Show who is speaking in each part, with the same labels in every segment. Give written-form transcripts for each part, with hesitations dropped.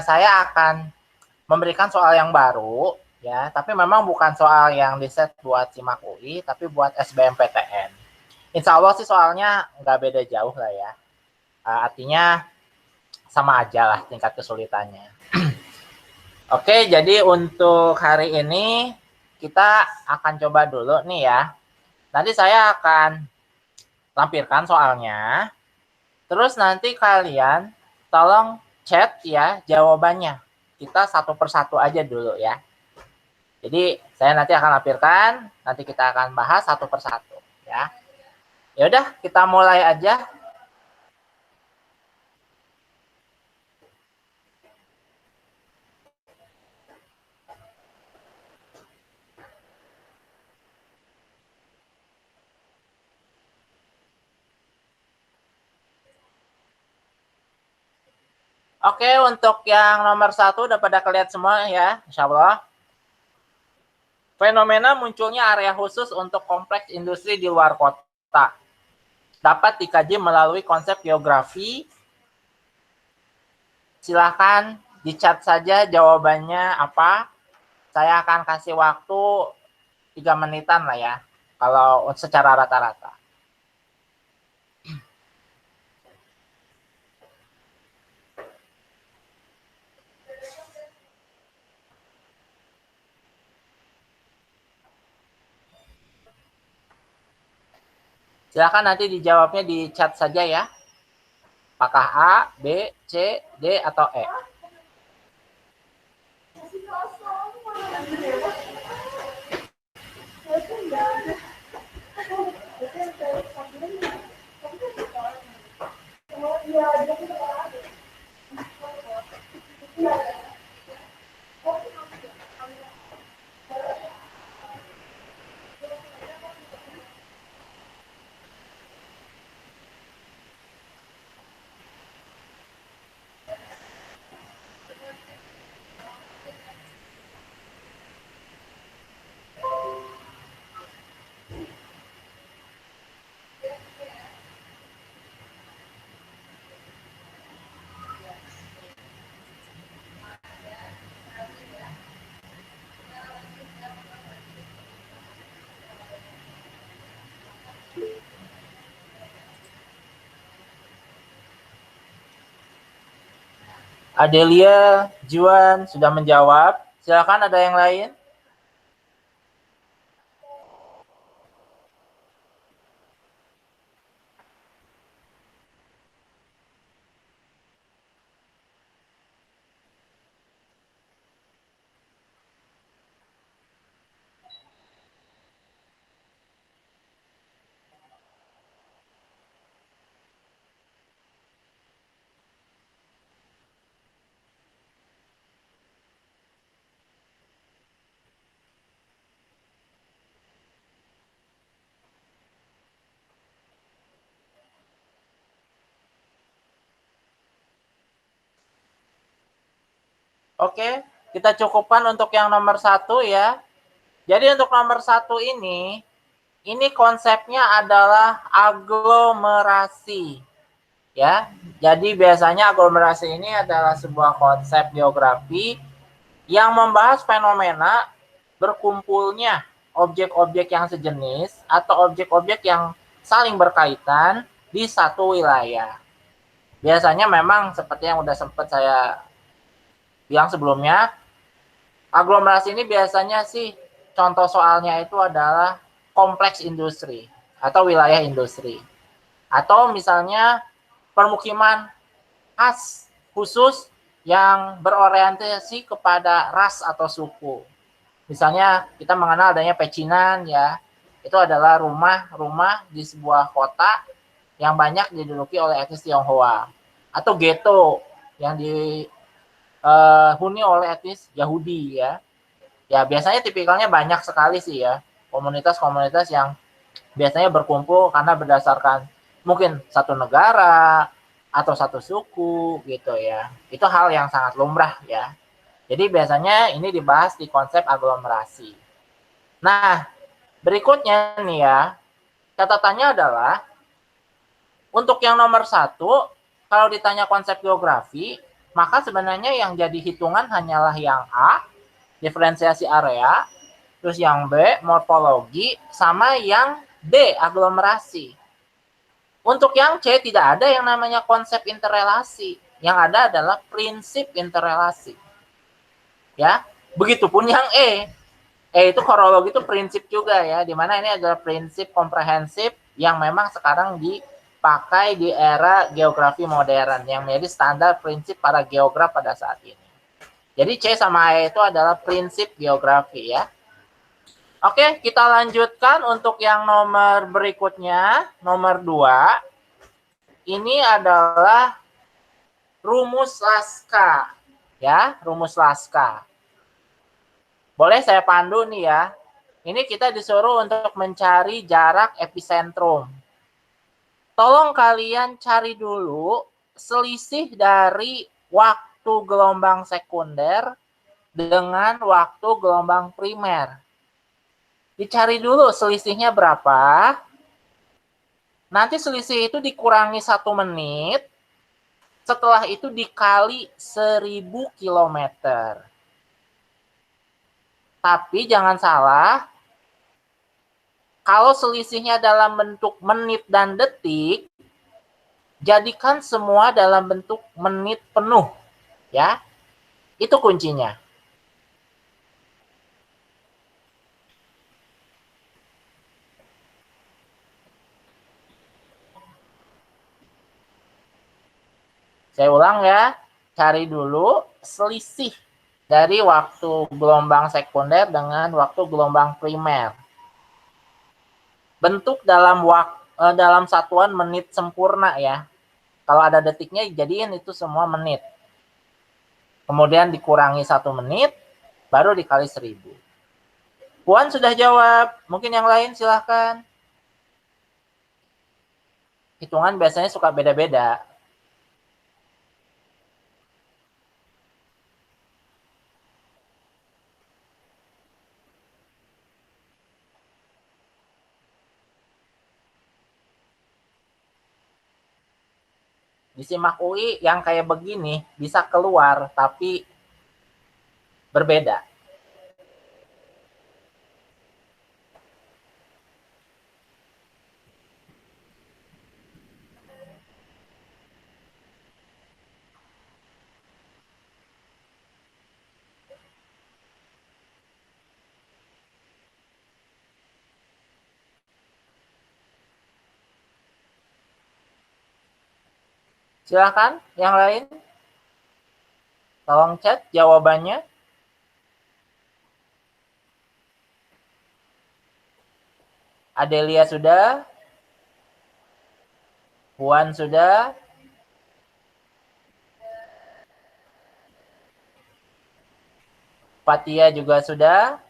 Speaker 1: saya akan memberikan soal yang baru, ya, tapi memang bukan soal yang di-set buat SIMAK UI, tapi buat SBMPTN. Insya Allah sih soalnya nggak beda jauh lah ya. Artinya sama aja lah tingkat kesulitannya. Oke, jadi untuk hari ini kita akan coba dulu nih ya. Nanti saya akan lampirkan soalnya. Terus nanti kalian tolong chat ya jawabannya. Kita satu persatu aja dulu ya. Jadi saya nanti akan lampirkan, nanti kita akan bahas satu persatu ya. Ya udah, kita mulai aja. Oke, untuk yang nomor 1 udah pada kelihatan semua ya, insya Allah. Fenomena munculnya area khusus untuk kompleks industri di luar kota dapat dikaji melalui konsep geografi. Silahkan di-chat saja jawabannya apa. Saya akan kasih waktu 3 menitan lah ya, kalau secara rata-rata. Silakan nanti dijawabnya di chat saja ya. Apakah A, B, C, D, atau E? Adelia, Juan sudah menjawab. Silakan ada yang lain. Oke, kita cukupkan untuk yang nomor 1 ya. Jadi untuk nomor 1 ini konsepnya adalah aglomerasi. Ya, jadi biasanya aglomerasi ini adalah sebuah konsep geografi yang membahas fenomena berkumpulnya objek-objek yang sejenis atau objek-objek yang saling berkaitan di satu wilayah. Biasanya memang seperti yang udah sempat saya bilang sebelumnya, aglomerasi ini biasanya sih contoh soalnya itu adalah kompleks industri atau wilayah industri. Atau misalnya permukiman khas khusus yang berorientasi kepada ras atau suku. Misalnya kita mengenal adanya pecinan ya, itu adalah rumah-rumah di sebuah kota yang banyak diduduki oleh etnis Tionghoa. Atau ghetto yang dihuni oleh etnis Yahudi ya. Ya biasanya tipikalnya banyak sekali sih ya, komunitas-komunitas yang biasanya berkumpul karena berdasarkan mungkin satu negara atau satu suku gitu ya. Itu hal yang sangat lumrah ya. Jadi biasanya ini dibahas di konsep aglomerasi. Nah, berikutnya nih ya, catatannya adalah untuk yang nomor 1, kalau ditanya konsep geografi, Maka sebenarnya yang jadi hitungan hanyalah yang A, diferensiasi area, terus yang B, morfologi, sama yang D, aglomerasi. Untuk yang C tidak ada yang namanya konsep interrelasi. Yang ada adalah prinsip interrelasi. Ya, begitupun yang E. Itu horologi itu prinsip juga ya, dimana ini adalah prinsip komprehensif yang memang sekarang dipakai di era geografi modern yang menjadi standar prinsip para geograf pada saat ini. Jadi C sama E itu adalah prinsip geografi ya. Oke, kita lanjutkan untuk yang nomor berikutnya, nomor 2. Ini adalah rumus Laska ya, rumus Laska. Boleh saya pandu nih ya. Ini kita disuruh untuk mencari jarak epicentrum. Tolong kalian cari dulu selisih dari waktu gelombang sekunder dengan waktu gelombang primer. Dicari dulu selisihnya berapa. Nanti selisih itu dikurangi 1 menit. Setelah itu dikali 1000 kilometer. Tapi jangan salah, kalau selisihnya dalam bentuk menit dan detik, jadikan semua dalam bentuk menit penuh. Ya, itu kuncinya. Saya ulang ya, cari dulu selisih dari waktu gelombang sekunder dengan waktu gelombang primer. Bentuk dalam satuan menit sempurna ya. Kalau ada detiknya jadiin itu semua menit. Kemudian dikurangi 1 menit, baru dikali 1000. Puan sudah jawab. Mungkin yang lain silahkan. Hitungan biasanya suka beda-beda. Disimak UI yang kayak begini bisa keluar, tapi berbeda. Silahkan yang lain. Tolong chat jawabannya. Adelia sudah. Puan sudah. Fatia juga sudah.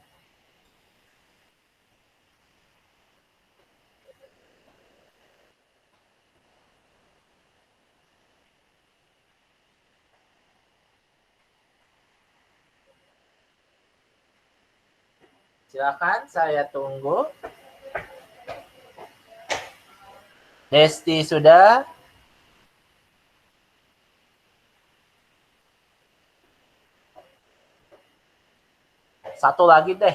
Speaker 1: Silakan, saya tunggu. Desti sudah. Satu lagi deh.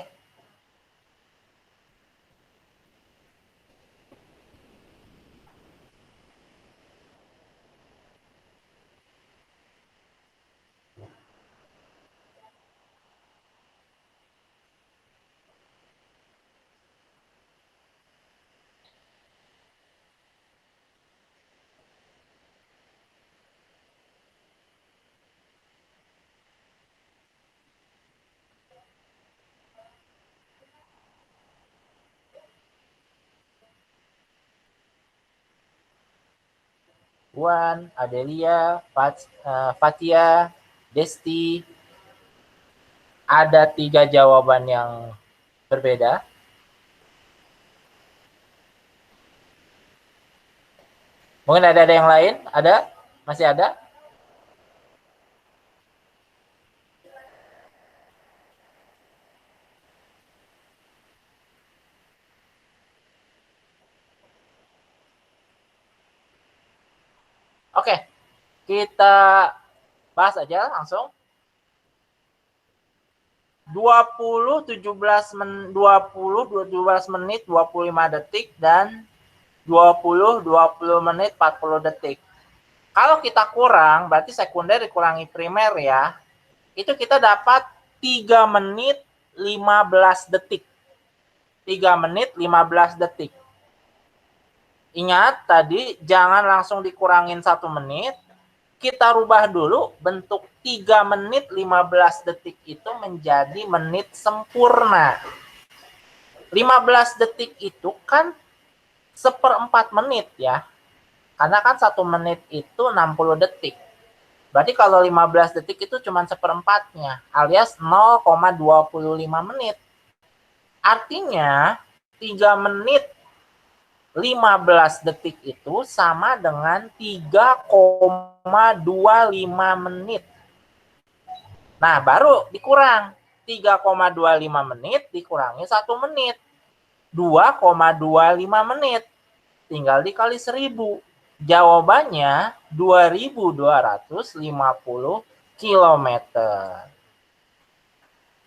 Speaker 1: Puan, Adelia, Fatia, Desti. Ada 3 jawaban yang berbeda. Mungkin ada yang lain? Ada? Masih ada? Oke, kita Bahas aja langsung. 20, 17 menit, 25 detik, dan 20 menit, 40 detik. Kalau kita kurang, berarti sekunder dikurangi primer ya, itu kita dapat 3 menit 15 detik. 3 menit 15 detik. Ingat tadi, jangan langsung dikurangin 1 menit. Kita rubah dulu bentuk 3 menit 15 detik itu menjadi menit sempurna. 15 detik itu kan 1/4 menit ya. Karena kan 1 menit itu 60 detik. Berarti kalau 15 detik itu cuma 1/4-nya, alias 0,25 menit. Artinya 3 menit 15 detik itu sama dengan 3,25 menit. Nah, baru dikurang. 3,25 menit dikurangi 1 menit. 2,25 menit. Tinggal dikali 1000. Jawabannya 2250 km.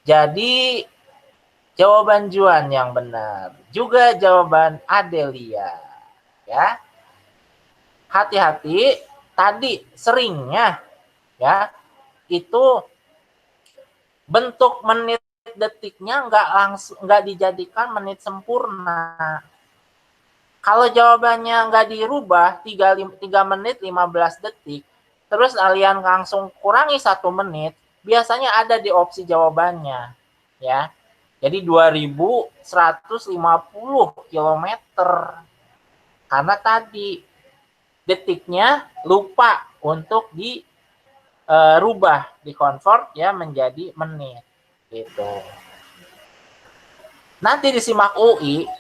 Speaker 1: Jadi jawaban Juan yang benar. Juga jawaban Adelia. Ya. Hati-hati, tadi seringnya ya itu bentuk menit detiknya nggak dijadikan menit sempurna. Kalau jawabannya nggak dirubah 3 menit 15 detik, terus kalian langsung kurangi 1 menit, biasanya ada di opsi jawabannya ya. Jadi 2150 km. Karena tadi detiknya lupa untuk dirubah, dikonvert ya menjadi menit gitu. Nanti disimak UI,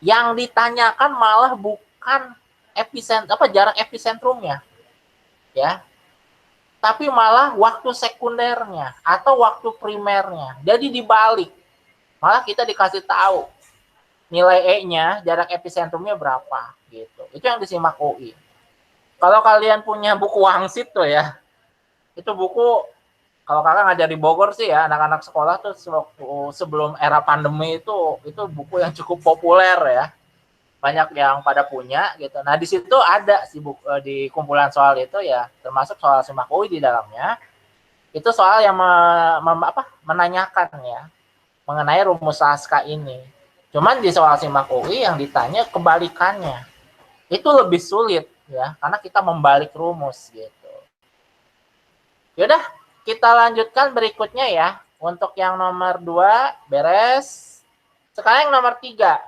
Speaker 1: yang ditanyakan malah bukan jarak episentrumnya ya, tapi malah waktu sekundernya atau waktu primernya. Jadi dibalik, malah kita dikasih tahu nilai E-nya, jarak episentrumnya berapa gitu. Itu yang disimak UI. Kalau kalian punya buku wangsit tuh ya, itu buku kalau kakak ngajar di Bogor sih ya, anak-anak sekolah tuh sebelum era pandemi itu buku yang cukup populer ya. Banyak yang pada punya gitu. Nah, di situ ada sih di kumpulan soal itu ya, termasuk soal simak UI di dalamnya. Itu soal yang menanyakan ya mengenai rumus Saska ini. Cuman di soal simak UI yang ditanya kebalikannya. Itu lebih sulit ya, karena kita membalik rumus gitu. Yaudah, kita lanjutkan berikutnya ya. Untuk yang nomor 2 beres. Sekarang yang nomor 3.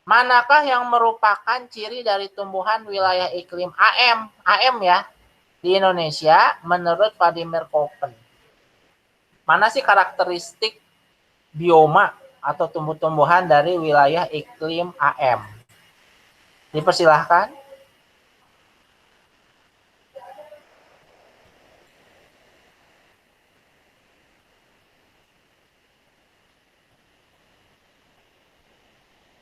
Speaker 1: Manakah yang merupakan ciri dari tumbuhan wilayah iklim AM? AM ya, di Indonesia menurut Vladimir Koppen. Mana sih karakteristik bioma atau tumbuh-tumbuhan dari wilayah iklim AM? Dipersilahkan.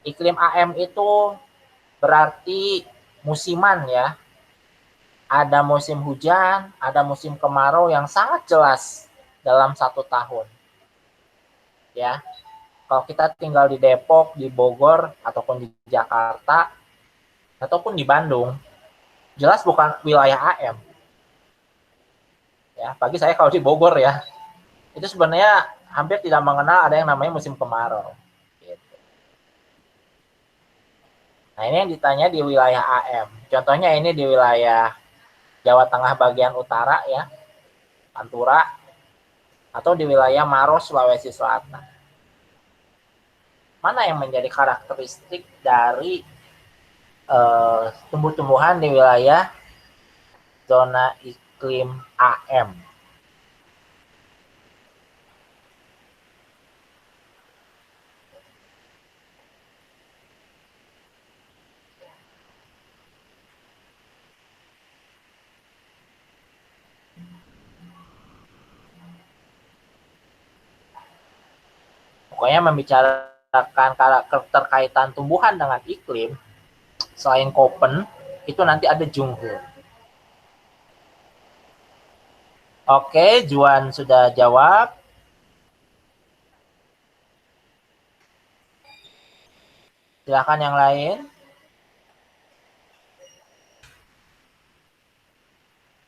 Speaker 1: Iklim AM itu berarti musiman ya. Ada musim hujan, ada musim kemarau yang sangat jelas dalam 1 tahun. Ya. Kalau kita tinggal di Depok, di Bogor, ataupun di Jakarta, ataupun di Bandung, jelas bukan wilayah AM. Ya, bagi saya kalau di Bogor ya, itu sebenarnya hampir tidak mengenal ada yang namanya musim kemarau. Gitu. Nah, ini yang ditanya di wilayah AM. Contohnya ini di wilayah Jawa Tengah bagian utara ya, Pantura, atau di wilayah Maros, Sulawesi Selatan. Mana yang menjadi karakteristik dari tumbuh-tumbuhan di wilayah zona iklim AM? Pokoknya membicarakan keterkaitan tumbuhan dengan iklim, selain Koppen, itu nanti ada Jung Ho. Oke, Juan sudah jawab. Silakan yang lain.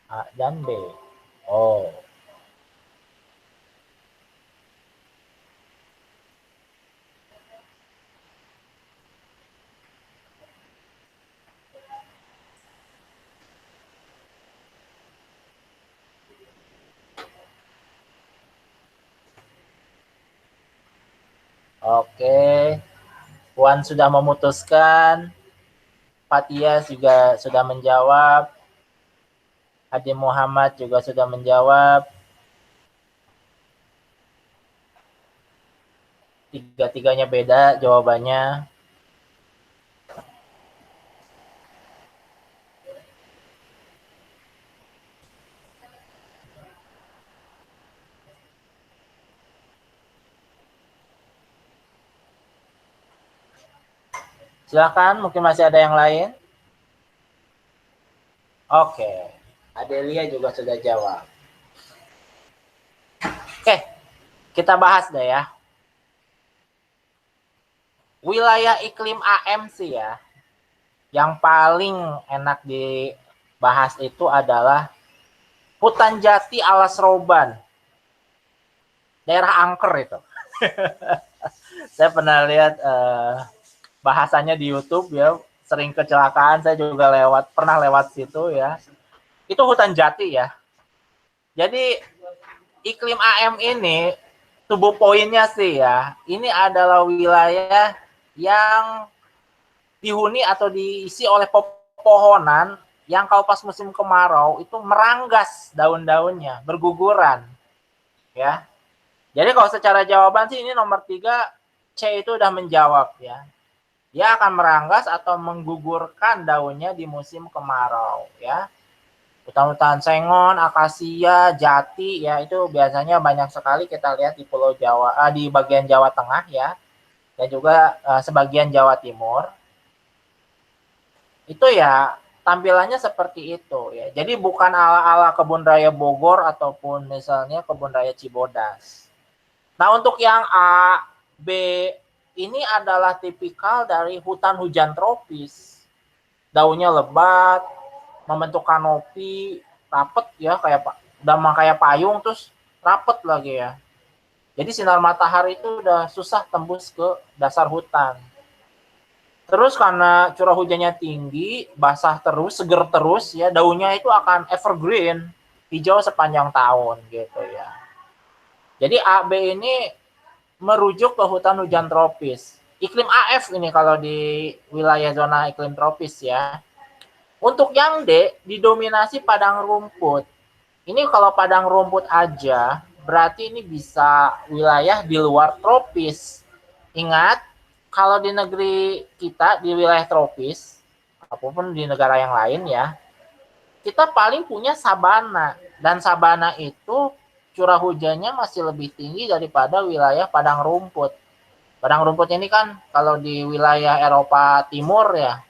Speaker 1: A dan B. Oh. Oke. Puan sudah memutuskan. Fatia juga sudah menjawab. Adi Muhammad juga sudah menjawab. Tiga-tiganya beda jawabannya. Silakan, mungkin masih ada yang lain. Oke, Adelia juga sudah jawab. Oke, kita bahas deh ya. Wilayah iklim AMC ya, yang paling enak dibahas itu adalah hutan jati alas roban, daerah angker itu. Saya pernah lihat bahasanya di YouTube ya, sering kecelakaan, saya juga pernah lewat situ ya. Itu hutan jati ya. Jadi iklim AM ini, tubuh poinnya sih ya, ini adalah wilayah yang dihuni atau diisi oleh pepohonan yang kalau pas musim kemarau itu meranggas daun-daunnya, berguguran. Ya. Jadi kalau secara jawaban sih ini nomor 3, C itu udah menjawab ya. Dia akan meranggas atau menggugurkan daunnya di musim kemarau ya. Hutan-hutan sengon, akasia, jati ya itu biasanya banyak sekali kita lihat di Pulau Jawa, di bagian Jawa Tengah ya, dan juga sebagian Jawa Timur. Itu ya tampilannya seperti itu ya. Jadi bukan ala-ala Kebun Raya Bogor ataupun misalnya Kebun Raya Cibodas. Nah, untuk yang A, B ini adalah tipikal dari hutan hujan tropis. Daunnya lebat, membentuk kanopi, rapet ya, kayak payung, terus rapet lagi ya. Jadi sinar matahari itu udah susah tembus ke dasar hutan. Terus karena curah hujannya tinggi, basah terus, seger terus ya, daunnya itu akan evergreen, hijau sepanjang tahun gitu ya. Jadi AB ini merujuk ke hutan hujan tropis. Iklim AF ini kalau di wilayah zona iklim tropis ya. Untuk yang D didominasi padang rumput. Ini kalau padang rumput aja berarti ini bisa wilayah di luar tropis. Ingat, kalau di negeri kita di wilayah tropis apapun di negara yang lain ya, kita paling punya sabana, dan sabana itu curah hujannya masih lebih tinggi daripada wilayah padang rumput. Padang rumput ini kan kalau di wilayah Eropa Timur ya,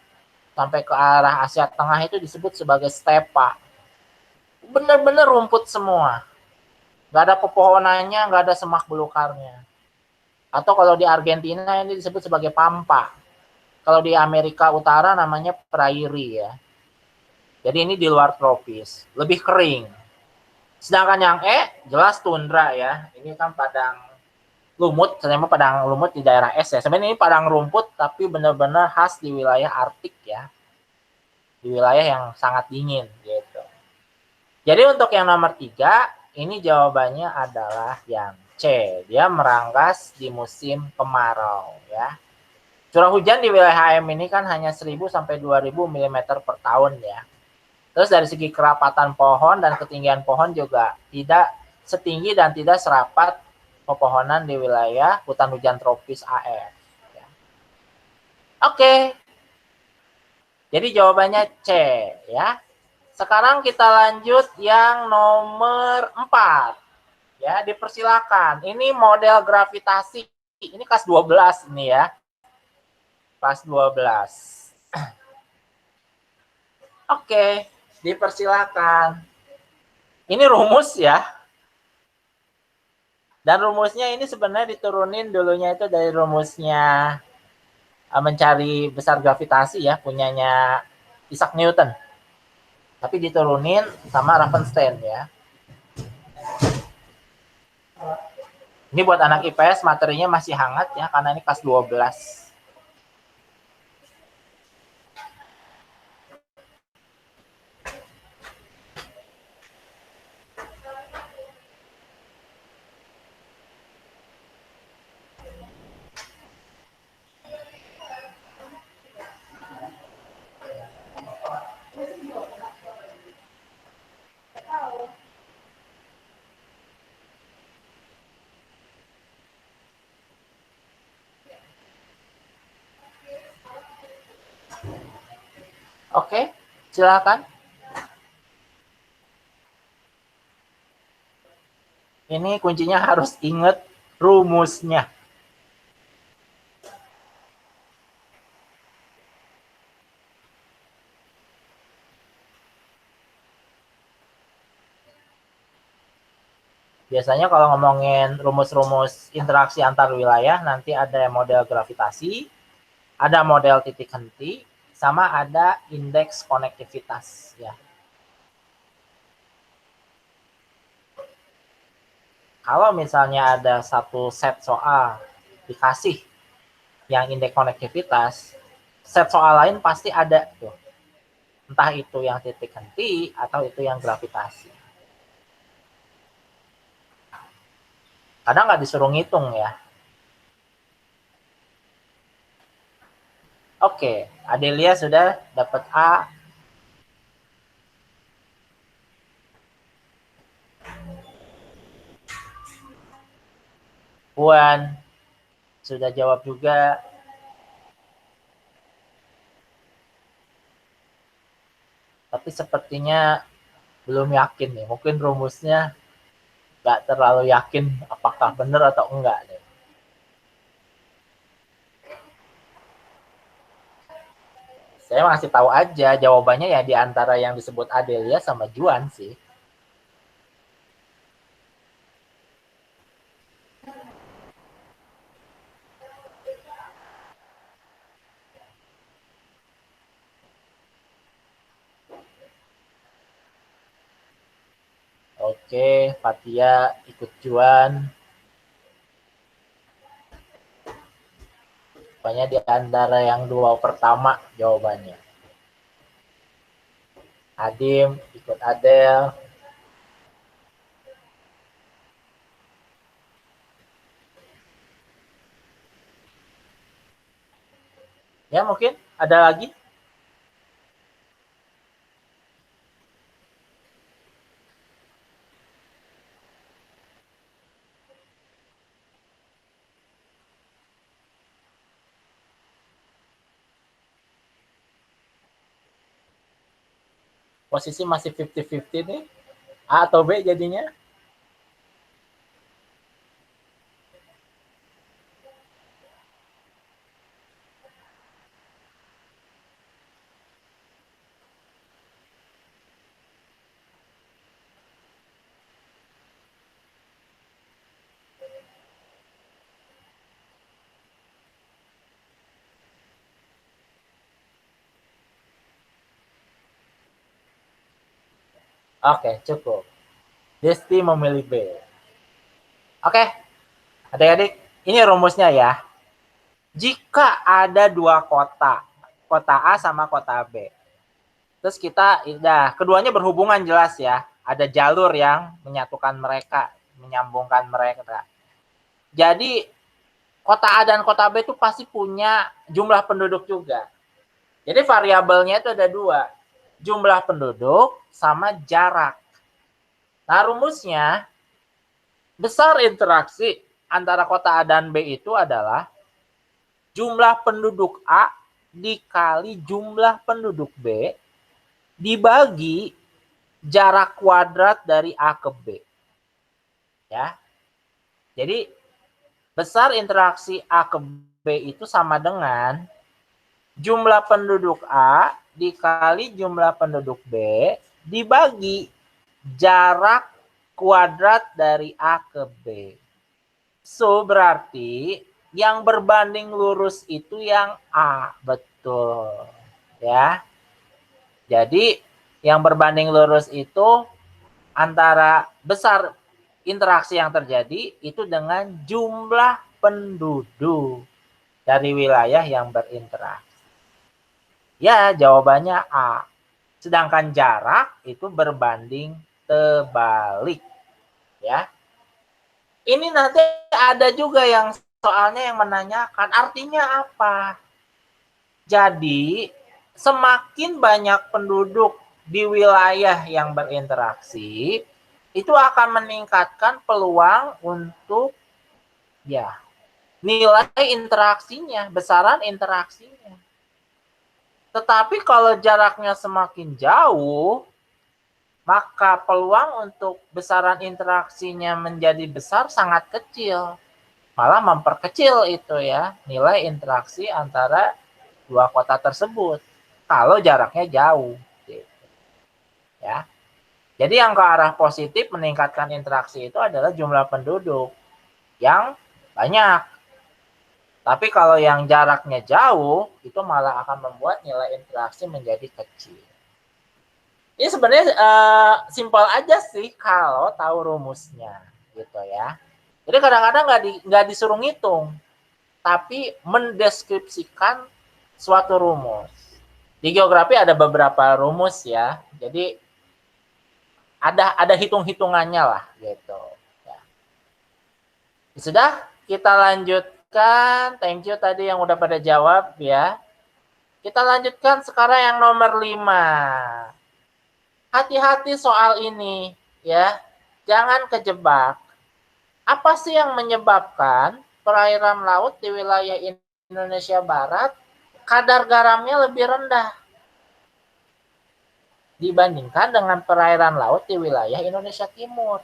Speaker 1: sampai ke arah Asia Tengah itu disebut sebagai stepa. Benar-benar rumput semua. Nggak ada pepohonannya, nggak ada semak belukarnya. Atau kalau di Argentina ini disebut sebagai pampa. Kalau di Amerika Utara namanya prairie ya. Jadi ini di luar tropis, lebih kering. Sedangkan yang E jelas tundra ya. Ini kan padang lumut, ternyata padang lumut di daerah es ya. Sebenarnya ini padang rumput tapi benar-benar khas di wilayah Arktik ya. Di wilayah yang sangat dingin gitu. Jadi untuk yang nomor 3, ini jawabannya adalah yang C. Dia meranggas di musim kemarau ya. Curah hujan di wilayah HM ini kan hanya 1000 sampai 2000 mm per tahun ya. Terus dari segi kerapatan pohon dan ketinggian pohon juga tidak setinggi dan tidak serapat pepohonan di wilayah hutan hujan tropis AF. Ya. Oke, jadi jawabannya C ya. Sekarang kita lanjut yang nomor 4. Ya, dipersilakan. Ini model gravitasi. Ini kelas 12 ini ya. Kelas 12. Oke, dipersilakan. Ini rumus ya. Dan rumusnya ini sebenarnya diturunin dulunya itu dari rumusnya mencari besar gravitasi ya, punyanya Isaac Newton. Tapi diturunin sama Ravenstein ya. Ini buat anak IPS materinya masih hangat ya, karena ini kelas 12. Oke, silakan. Ini kuncinya harus ingat rumusnya. Biasanya kalau ngomongin rumus-rumus interaksi antar wilayah, nanti ada model gravitasi, ada model titik henti, sama ada indeks konektivitas ya. Kalau misalnya ada satu set soal dikasih yang indeks konektivitas, set soal lain pasti ada tuh. Entah itu yang titik henti atau itu yang gravitasi. Kadang nggak disuruh ngitung ya. Oke, Adelia sudah dapat A. Puan sudah jawab juga. Tapi sepertinya belum yakin nih. Mungkin rumusnya nggak terlalu yakin apakah benar atau enggak nih. Saya masih tahu aja jawabannya ya di antara yang disebut Adelia sama Juan sih. Oke, Fatia ikut Juan. Pokoknya di antara yang dua pertama jawabannya. Adim ikut Adel. Ya mungkin ada lagi. Posisi masih 50-50 nih. A atau B jadinya? Oke, cukup. Desti memilih B. Oke, adik-adik, ini rumusnya ya. Jika ada dua kota, kota A sama kota B. Terus kita, nah, keduanya berhubungan jelas ya. Ada jalur yang menyatukan mereka, menyambungkan mereka. Jadi, kota A dan kota B itu pasti punya jumlah penduduk juga. Jadi variabelnya itu ada dua. Jumlah penduduk sama jarak. Nah, rumusnya, besar interaksi antara kota A dan B itu adalah jumlah penduduk A dikali jumlah penduduk B dibagi jarak kuadrat dari A ke B. Ya. Jadi besar interaksi A ke B itu sama dengan jumlah penduduk A dikali jumlah penduduk B dibagi jarak kuadrat dari A ke B. So, berarti yang berbanding lurus itu yang A. Betul. Ya. Jadi, yang berbanding lurus itu antara besar interaksi yang terjadi itu dengan jumlah penduduk dari wilayah yang berinteraksi. Ya, jawabannya A. Sedangkan jarak itu berbanding terbalik. Ya. Ini nanti ada juga yang soalnya yang menanyakan artinya apa. Jadi, semakin banyak penduduk di wilayah yang berinteraksi, itu akan meningkatkan peluang untuk ya nilai interaksinya, besaran interaksinya. Tetapi kalau jaraknya semakin jauh, maka peluang untuk besaran interaksinya menjadi besar sangat kecil. Malah memperkecil itu ya, nilai interaksi antara dua kota tersebut kalau jaraknya jauh. Gitu. Ya. Jadi yang ke arah positif meningkatkan interaksi itu adalah jumlah penduduk yang banyak. Tapi kalau yang jaraknya jauh, itu malah akan membuat nilai interaksi menjadi kecil. Ini sebenarnya simpel aja sih kalau tahu rumusnya, gitu ya. Jadi kadang-kadang nggak disuruh ngitung, tapi mendeskripsikan suatu rumus. Di geografi ada beberapa rumus ya, jadi ada hitung-hitungannya lah, gitu. Ya. Sudah, kita lanjutkan. Thank you tadi yang udah pada jawab ya. Kita lanjutkan sekarang yang nomor 5. Hati-hati soal ini ya. Jangan kejebak. Apa sih yang menyebabkan perairan laut di wilayah Indonesia Barat kadar garamnya lebih rendah dibandingkan dengan perairan laut di wilayah Indonesia Timur?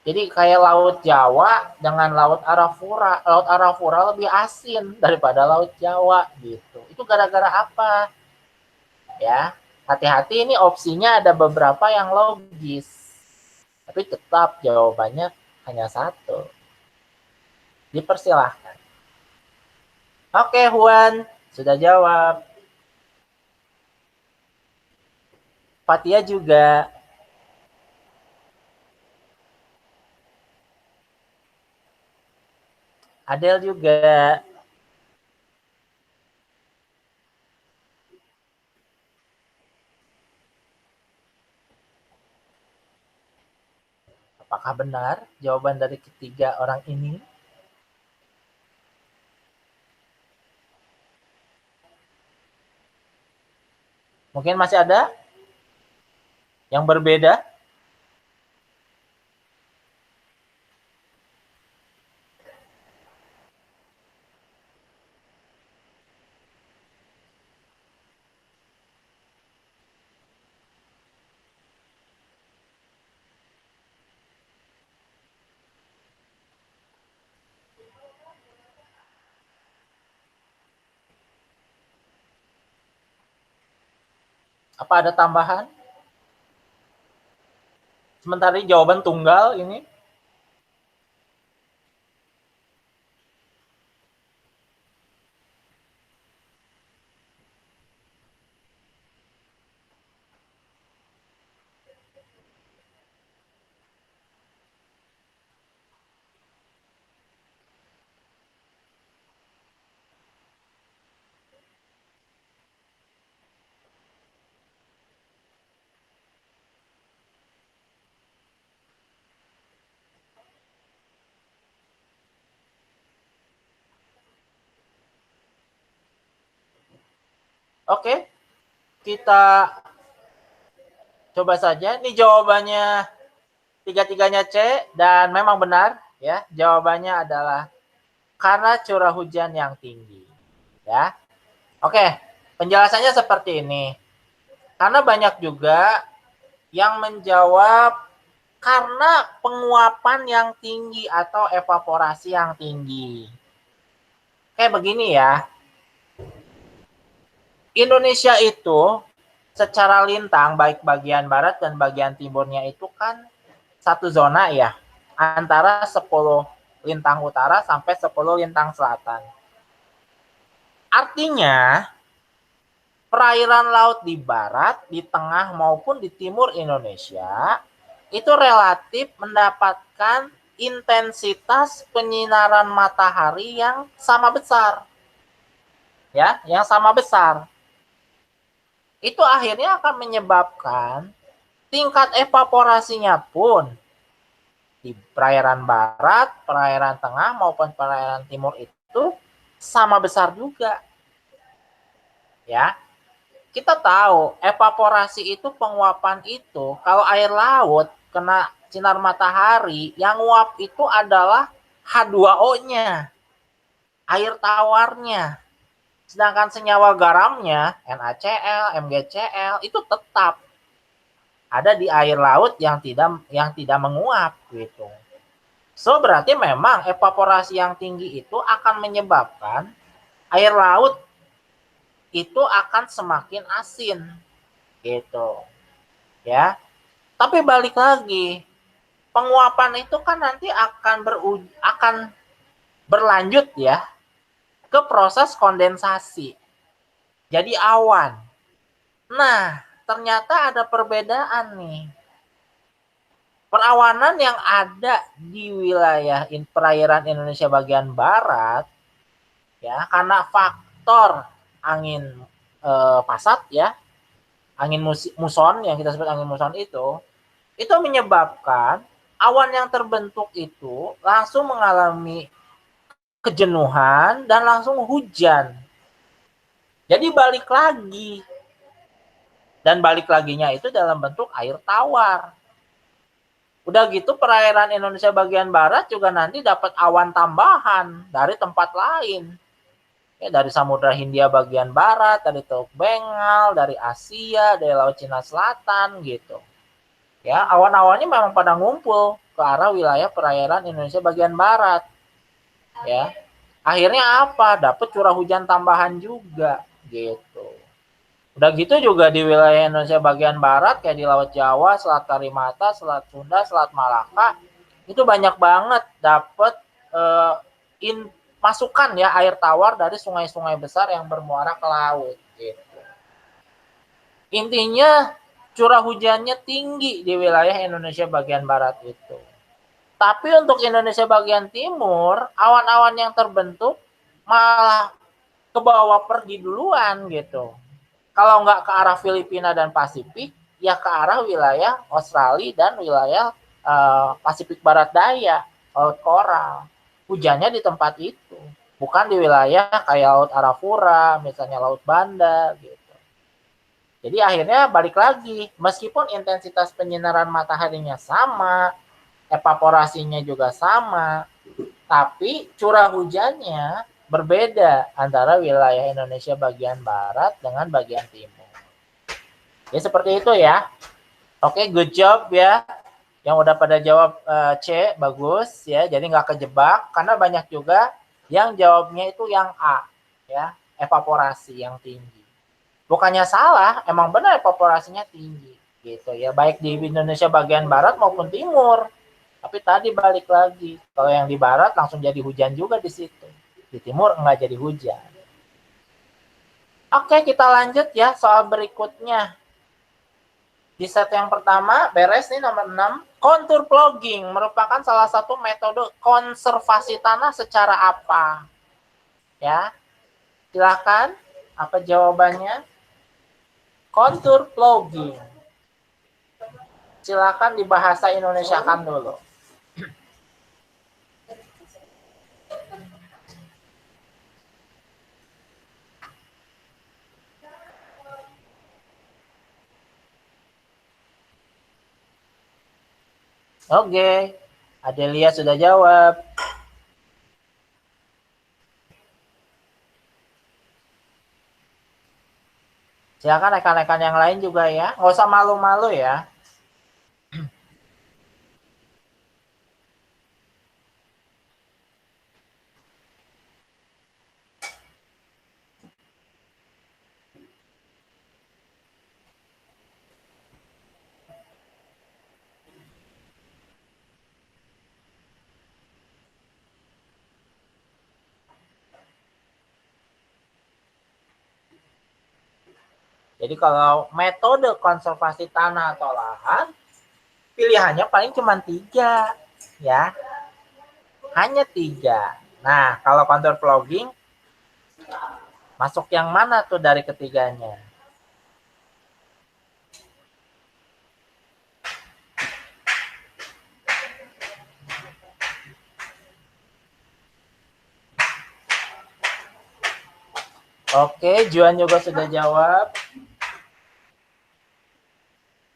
Speaker 1: Jadi kayak Laut Jawa dengan Laut Arafura. Laut Arafura lebih asin daripada Laut Jawa gitu. Itu gara-gara apa? Ya, hati-hati ini opsinya ada beberapa yang logis. Tapi tetap jawabannya hanya satu. Dipersilahkan. Oke, Juan. Sudah jawab. Fatia juga. Adel juga. Apakah benar jawaban dari ketiga orang ini? Mungkin masih ada yang berbeda? Apa ada tambahan? Sementara jawaban tunggal ini. Oke, kita coba saja. Ini jawabannya tiga-tiganya C dan memang benar ya. Jawabannya adalah karena curah hujan yang tinggi. Ya. Oke, penjelasannya seperti ini. Karena banyak juga yang menjawab karena penguapan yang tinggi atau evaporasi yang tinggi. Kayak begini ya. Indonesia itu secara lintang baik bagian barat dan bagian timurnya itu kan satu zona ya, antara 10 lintang utara sampai 10 lintang selatan. Artinya, perairan laut di barat, di tengah maupun di timur Indonesia itu relatif mendapatkan intensitas penyinaran matahari yang sama besar. Ya, yang sama besar. Itu akhirnya akan menyebabkan tingkat evaporasinya pun di perairan barat, perairan tengah maupun perairan timur itu sama besar juga. Ya. Kita tahu evaporasi itu penguapan itu kalau air laut kena sinar matahari yang nguap itu adalah H2O-nya, air tawarnya. Sedangkan senyawa garamnya NaCl, MgCl itu tetap ada di air laut yang tidak menguap gitu. So berarti memang evaporasi yang tinggi itu akan menyebabkan air laut itu akan semakin asin gitu. Ya. Tapi balik lagi, penguapan itu kan nanti akan berlanjut ya ke proses kondensasi. Jadi awan. Nah, ternyata ada perbedaan nih. Perawanan yang ada di wilayah perairan Indonesia bagian barat ya karena faktor angin pasat ya, angin muson yang kita sebut angin muson itu menyebabkan awan yang terbentuk itu langsung mengalami kejenuhan dan langsung hujan. Jadi balik lagi. Dan balik laginya itu dalam bentuk air tawar. Udah gitu perairan Indonesia bagian barat juga nanti dapat awan tambahan dari tempat lain. Ya, dari Samudra Hindia bagian barat, dari Teluk Bengal, dari Asia, dari Laut Cina Selatan gitu. Ya, awan-awannya memang pada ngumpul ke arah wilayah perairan Indonesia bagian barat. Ya. Akhirnya apa? Dapat curah hujan tambahan juga gitu. Udah gitu juga di wilayah Indonesia bagian barat kayak di Laut Jawa, Selat Kalimantan, Selat Sunda, Selat Malaka itu banyak banget dapat masukan ya air tawar dari sungai-sungai besar yang bermuara ke laut gitu. Intinya curah hujannya tinggi di wilayah Indonesia bagian barat itu. Tapi untuk Indonesia bagian timur, awan-awan yang terbentuk malah ke bawah pergi duluan gitu. Kalau nggak ke arah Filipina dan Pasifik, ya ke arah wilayah Australia dan wilayah Pasifik Barat Daya, Laut Coral. Hujannya di tempat itu, bukan di wilayah kayak Laut Arafura, misalnya Laut Banda gitu. Jadi akhirnya balik lagi, meskipun intensitas penyinaran mataharinya sama, evaporasinya juga sama, tapi curah hujannya berbeda antara wilayah Indonesia bagian barat dengan bagian timur. Ya seperti itu ya. Oke, good job ya. Yang udah pada jawab C, bagus ya. Jadi nggak kejebak, karena banyak juga yang jawabnya itu yang A, ya, evaporasi yang tinggi. Bukannya salah, emang benar evaporasinya tinggi gitu ya, baik di Indonesia bagian barat maupun timur. Tapi tadi balik lagi, kalau yang di barat langsung jadi hujan juga di situ. Di timur enggak jadi hujan. Oke, kita lanjut ya soal berikutnya. Di set yang pertama, beres nih nomor 6. Kontur plogging merupakan salah satu metode konservasi tanah secara apa? Ya, silakan. Apa jawabannya? Kontur plogging. Silakan dibahasa Indonesiakan dulu. Oke, Adelia sudah jawab. Silakan rekan-rekan yang lain juga ya. Nggak usah malu-malu ya. Jadi kalau metode konservasi tanah atau lahan, pilihannya paling cuma 3, ya. Hanya 3. Nah, kalau contour vlogging, masuk yang mana tuh dari ketiganya? Oke, Juan juga sudah jawab.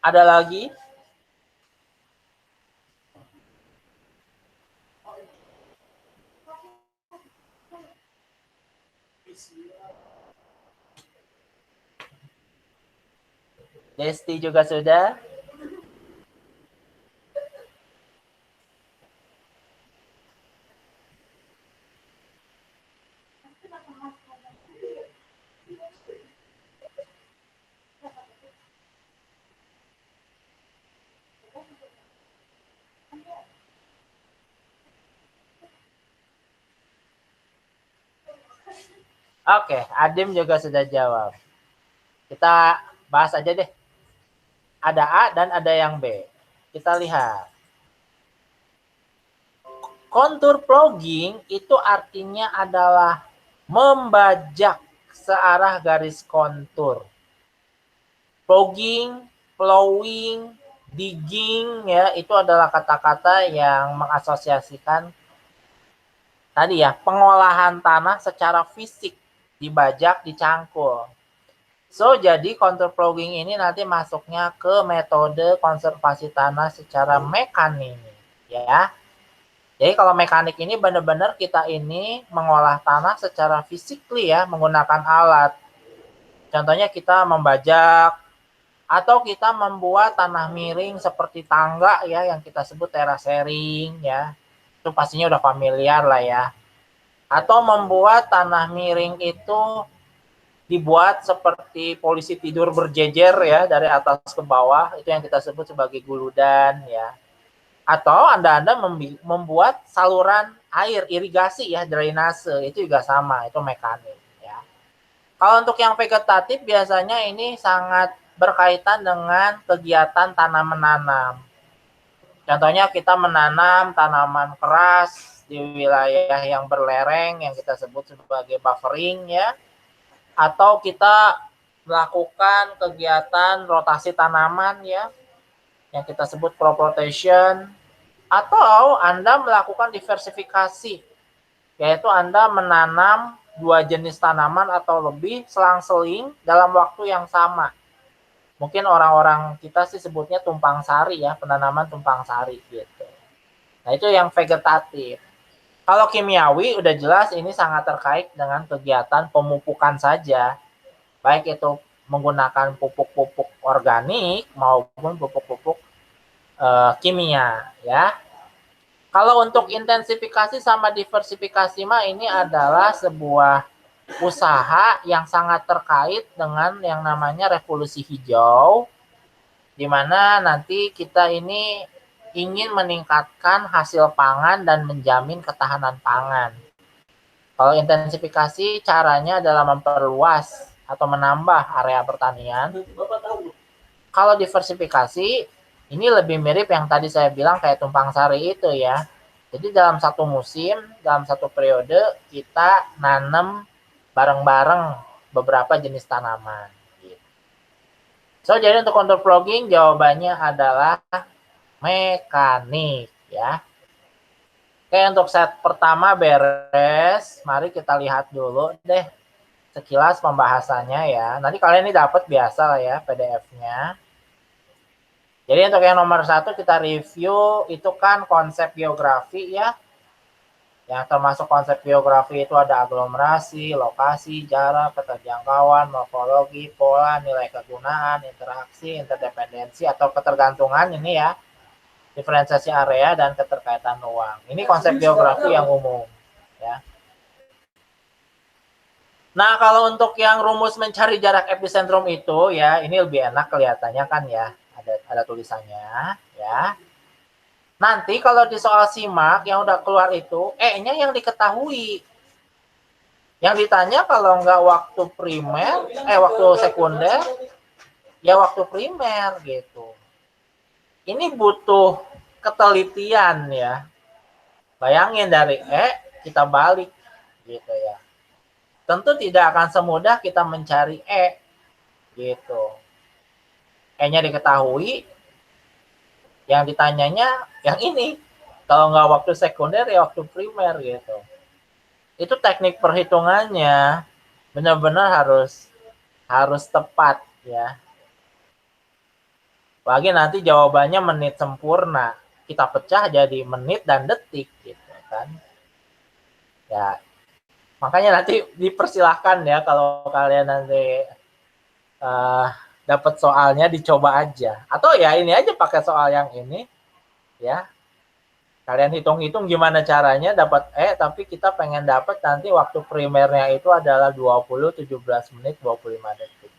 Speaker 1: Ada lagi? Desti juga sudah. Oke, Adim juga sudah jawab. Kita bahas aja deh. Ada A dan ada yang B. Kita lihat. Kontur plugin itu artinya adalah membajak searah garis kontur. Plowing, plowing, digging ya, itu adalah kata-kata yang mengasosiasikan tadi ya, pengolahan tanah secara fisik, dibajak, dicangkul. So, jadi kontur plowing ini nanti masuknya ke metode konservasi tanah secara mekanik ya. Jadi kalau mekanik ini benar-benar kita ini mengolah tanah secara fisikly ya, menggunakan alat. Contohnya kita membajak, atau kita membuat tanah miring seperti tangga ya, yang kita sebut terasering ya. Itu pastinya udah familiar lah ya. Atau membuat tanah miring itu dibuat seperti polisi tidur berjejer ya, dari atas ke bawah, itu yang kita sebut sebagai guludan ya. Atau Anda membuat saluran air irigasi ya, drainase, itu juga sama, itu mekanik ya. Kalau untuk yang vegetatif biasanya ini sangat berkaitan dengan kegiatan tanam menanam. Contohnya kita menanam tanaman keras di wilayah yang berlereng yang kita sebut sebagai buffering ya. Atau kita melakukan kegiatan rotasi tanaman ya, yang kita sebut crop rotation. Atau Anda melakukan diversifikasi, yaitu Anda menanam 2 jenis tanaman atau lebih selang-seling dalam waktu yang sama. Mungkin orang-orang kita sih sebutnya tumpang sari ya, penanaman tumpang sari gitu. Nah, itu yang vegetatif. Kalau kimiawi udah jelas ini sangat terkait dengan kegiatan pemupukan saja. Baik itu menggunakan pupuk-pupuk organik maupun pupuk-pupuk kimia ya. Kalau untuk intensifikasi sama diversifikasi mah ini adalah sebuah usaha yang sangat terkait dengan yang namanya revolusi hijau, di mana nanti kita ini ingin meningkatkan hasil pangan dan menjamin ketahanan pangan. Kalau intensifikasi caranya adalah memperluas atau menambah area pertanian. Kalau diversifikasi ini lebih mirip yang tadi saya bilang kayak tumpang sari itu ya. Jadi dalam satu musim, dalam satu periode kita nanam bareng-bareng beberapa jenis tanaman. So, jadi untuk contour vlogging jawabannya adalah mekanik ya. Oke, untuk set pertama beres. Mari kita lihat dulu deh sekilas pembahasannya ya. Nanti kalian ini dapat biasa lah ya PDF-nya. Jadi untuk yang nomor 1 kita review itu kan konsep geografi ya. Yang termasuk konsep geografi itu ada aglomerasi, lokasi, jarak, keterjangkauan, morfologi, pola, nilai kegunaan, interaksi, interdependensi atau ketergantungan ini ya. Diferensiasi area dan keterkaitan ruang. Ini konsep geografi yang umum ya. Nah, kalau untuk yang rumus mencari jarak epicentrum itu ya, ini lebih enak kelihatannya kan ya. Ada tulisannya ya. Nanti kalau di soal simak yang udah keluar itu, E-nya yang diketahui. Yang ditanya kalau nggak waktu primer, waktu sekunder, ya waktu primer gitu. Ini butuh ketelitian ya. Bayangin dari kita balik gitu ya. Tentu tidak akan semudah kita mencari gitu. E-nya diketahui, yang ditanyanya yang ini. Kalau nggak waktu sekunder ya waktu primer gitu. Itu teknik perhitungannya benar-benar harus tepat ya. Lagi nanti jawabannya menit sempurna. Kita pecah jadi menit dan detik gitu kan. Ya, makanya nanti dipersilahkan ya kalau kalian nanti dapat soalnya dicoba aja. Atau ya ini aja pakai soal yang ini ya. Kalian hitung-hitung gimana caranya dapat tapi kita pengen dapat nanti waktu primernya itu adalah 20, 17 menit, 25 detik.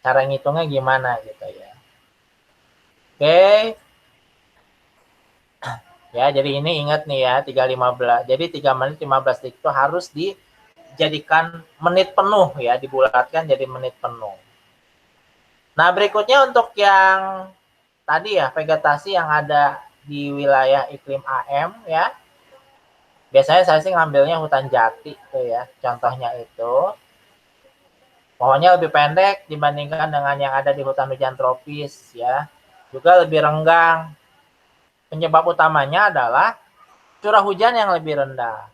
Speaker 1: Cara ngitungnya gimana gitu ya. Oke. Ya, jadi ini ingat nih ya, 3.15. Jadi 3 menit 15 detik itu harus dijadikan menit penuh ya, dibulatkan jadi menit penuh. Nah, berikutnya untuk yang tadi ya, vegetasi yang ada di wilayah iklim AM ya. Biasanya saya sih ngambilnya hutan jati tuh ya, contohnya itu. Pohonnya lebih pendek dibandingkan dengan yang ada di hutan hujan tropis ya. Juga lebih renggang. Penyebab utamanya adalah curah hujan yang lebih rendah.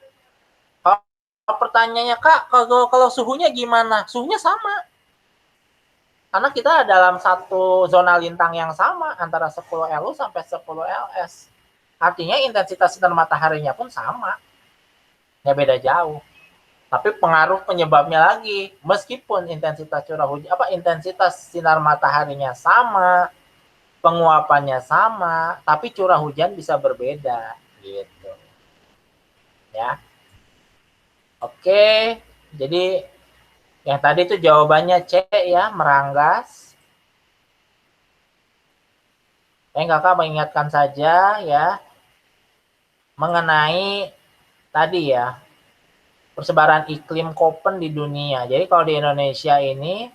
Speaker 1: Kalau pertanyaannya, Kak, kalau suhunya gimana? Suhunya sama. Karena kita dalam satu zona lintang yang sama antara 10 LU sampai 10 LS. Artinya intensitas sinar mataharinya pun sama. Nggak beda jauh. Tapi pengaruh penyebabnya lagi, meskipun intensitas curah hujan intensitas sinar mataharinya sama, penguapannya sama, tapi curah hujan bisa berbeda gitu. Ya. Oke, jadi yang tadi itu jawabannya C ya, meranggas. Kakak mengingatkan saja ya mengenai tadi ya persebaran iklim Köppen di dunia. Jadi kalau di Indonesia ini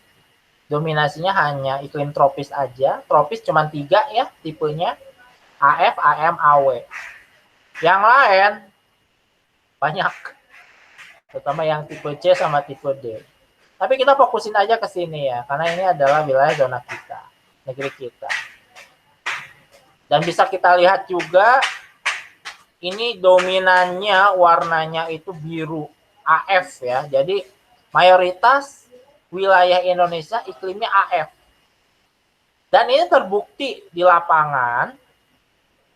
Speaker 1: dominasinya hanya iklim tropis aja. Tropis cuma 3 ya tipenya, AF, AM, AW. Yang lain banyak, terutama yang tipe C sama tipe D. Tapi kita fokusin aja ke sini ya, karena ini adalah wilayah zona kita, negeri kita. Dan bisa kita lihat juga, ini dominannya warnanya itu biru, AF ya. Jadi mayoritas wilayah Indonesia iklimnya AF. Dan ini terbukti di lapangan,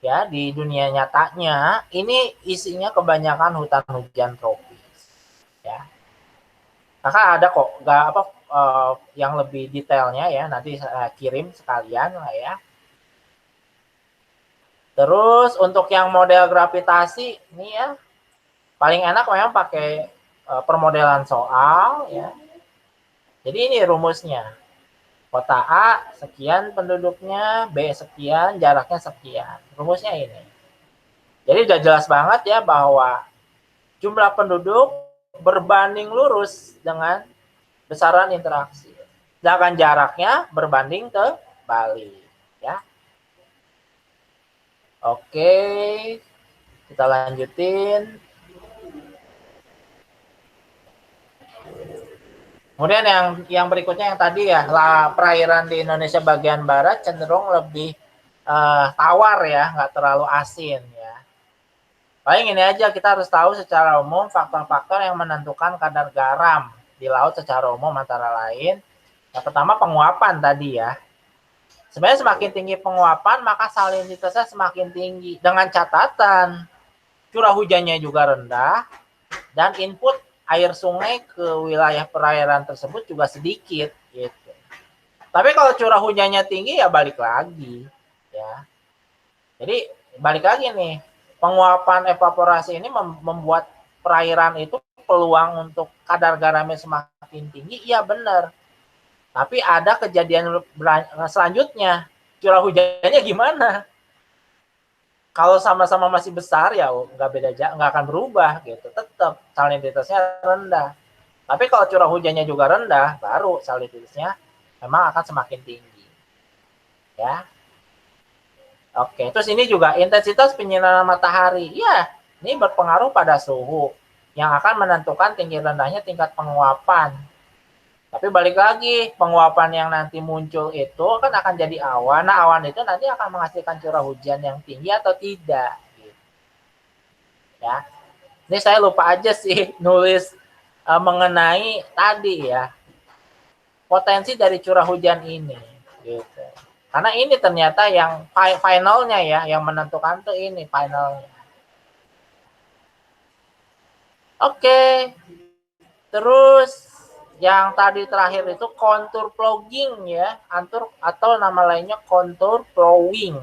Speaker 1: ya di dunia nyatanya, ini isinya kebanyakan hutan hujan tropis. Ya. Kakak ada kok, yang lebih detailnya ya, nanti saya kirim sekalian lah ya. Terus untuk yang model gravitasi ini ya, paling enak memang pakai permodelan soal ya. Jadi ini rumusnya. Kota A sekian penduduknya, B sekian, jaraknya sekian. Rumusnya ini. Jadi udah jelas banget ya bahwa jumlah penduduk berbanding lurus dengan besaran interaksi. Sedangkan jaraknya berbanding terbalik ya. Oke, kita lanjutin. Kemudian yang berikutnya yang tadi ya, perairan di Indonesia bagian barat cenderung lebih tawar ya, nggak terlalu asin ya. Paling ini aja, kita harus tahu secara umum faktor-faktor yang menentukan kadar garam di laut secara umum antara lain. Yang pertama penguapan tadi ya. Sebenarnya semakin tinggi penguapan maka salinitasnya semakin tinggi. Dengan catatan curah hujannya juga rendah dan input air sungai ke wilayah perairan tersebut juga sedikit gitu. Tapi kalau curah hujannya tinggi ya balik lagi ya. Jadi balik lagi nih, penguapan evaporasi ini membuat perairan itu peluang untuk kadar garamnya semakin tinggi, iya benar. Tapi ada kejadian selanjutnya, curah hujannya gimana? Kalau sama-sama masih besar ya nggak akan berubah gitu, tetap salinitasnya rendah. Tapi kalau curah hujannya juga rendah, baru salinitasnya memang akan semakin tinggi. Ya. Oke, terus ini juga intensitas penyinaran matahari. Ya, ini berpengaruh pada suhu yang akan menentukan tinggi rendahnya tingkat penguapan. Tapi balik lagi, penguapan yang nanti muncul itu kan akan jadi awan. Nah, awan itu nanti akan menghasilkan curah hujan yang tinggi atau tidak. Ya, ini saya lupa aja sih nulis mengenai tadi ya potensi dari curah hujan ini. Gitu. Karena ini ternyata yang finalnya ya, yang menentukan tuh ini finalnya. Oke, terus yang tadi terakhir itu contour plowing ya, atau nama lainnya contour plowing.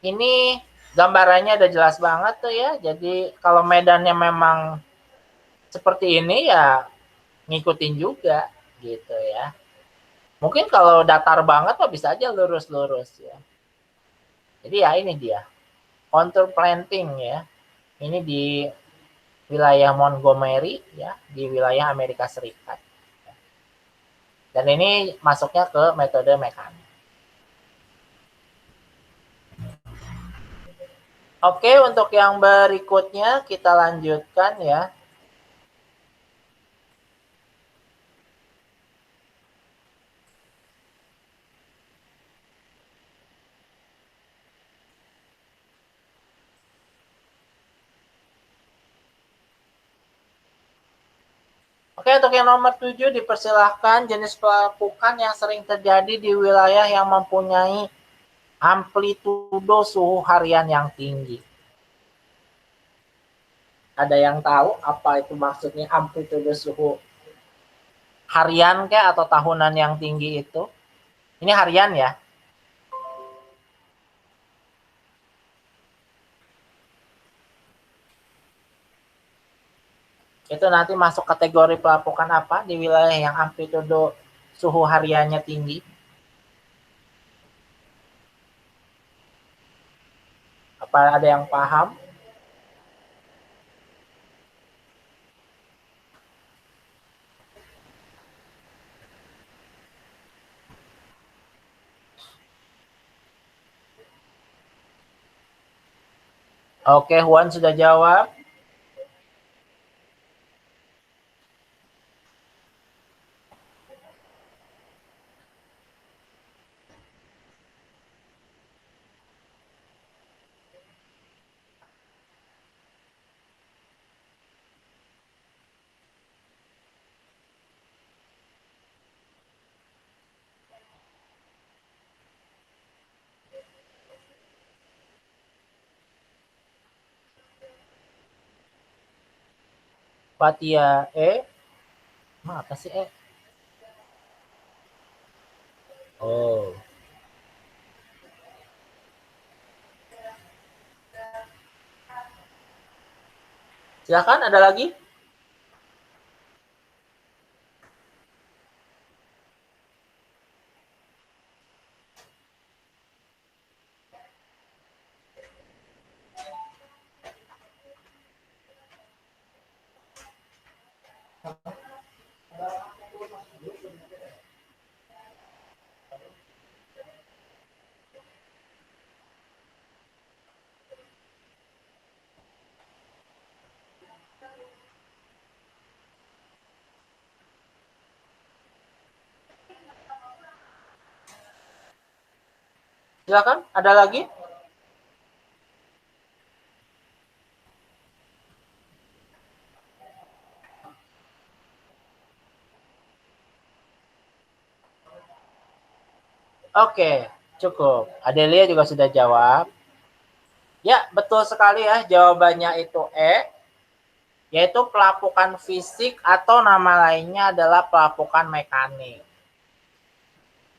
Speaker 1: Ini gambarannya udah jelas banget tuh ya. Jadi kalau medannya memang seperti ini ya ngikutin juga gitu ya. Mungkin kalau datar banget mah bisa aja lurus-lurus ya. Jadi ya ini dia contour planting ya. Ini di wilayah Montgomery ya, di wilayah Amerika Serikat. Dan ini masuknya ke metode mekanik. Oke, untuk yang berikutnya kita lanjutkan ya. Oke, untuk yang nomor 7 dipersilahkan jenis pelapukan yang sering terjadi di wilayah yang mempunyai amplitudo suhu harian yang tinggi. Ada yang tahu apa itu maksudnya amplitudo suhu harian kayak atau tahunan yang tinggi itu? Ini harian ya. Itu nanti masuk kategori pelapukan apa di wilayah yang amplitudo suhu hariannya tinggi? Apa ada yang paham? Oke, Juan sudah jawab. Fatia apa sih Oh. Silakan ada lagi? Silakan, ada lagi? Oke, cukup. Adelia juga sudah jawab. Ya, betul sekali ya. Jawabannya itu yaitu pelapukan fisik atau nama lainnya adalah pelapukan mekanik.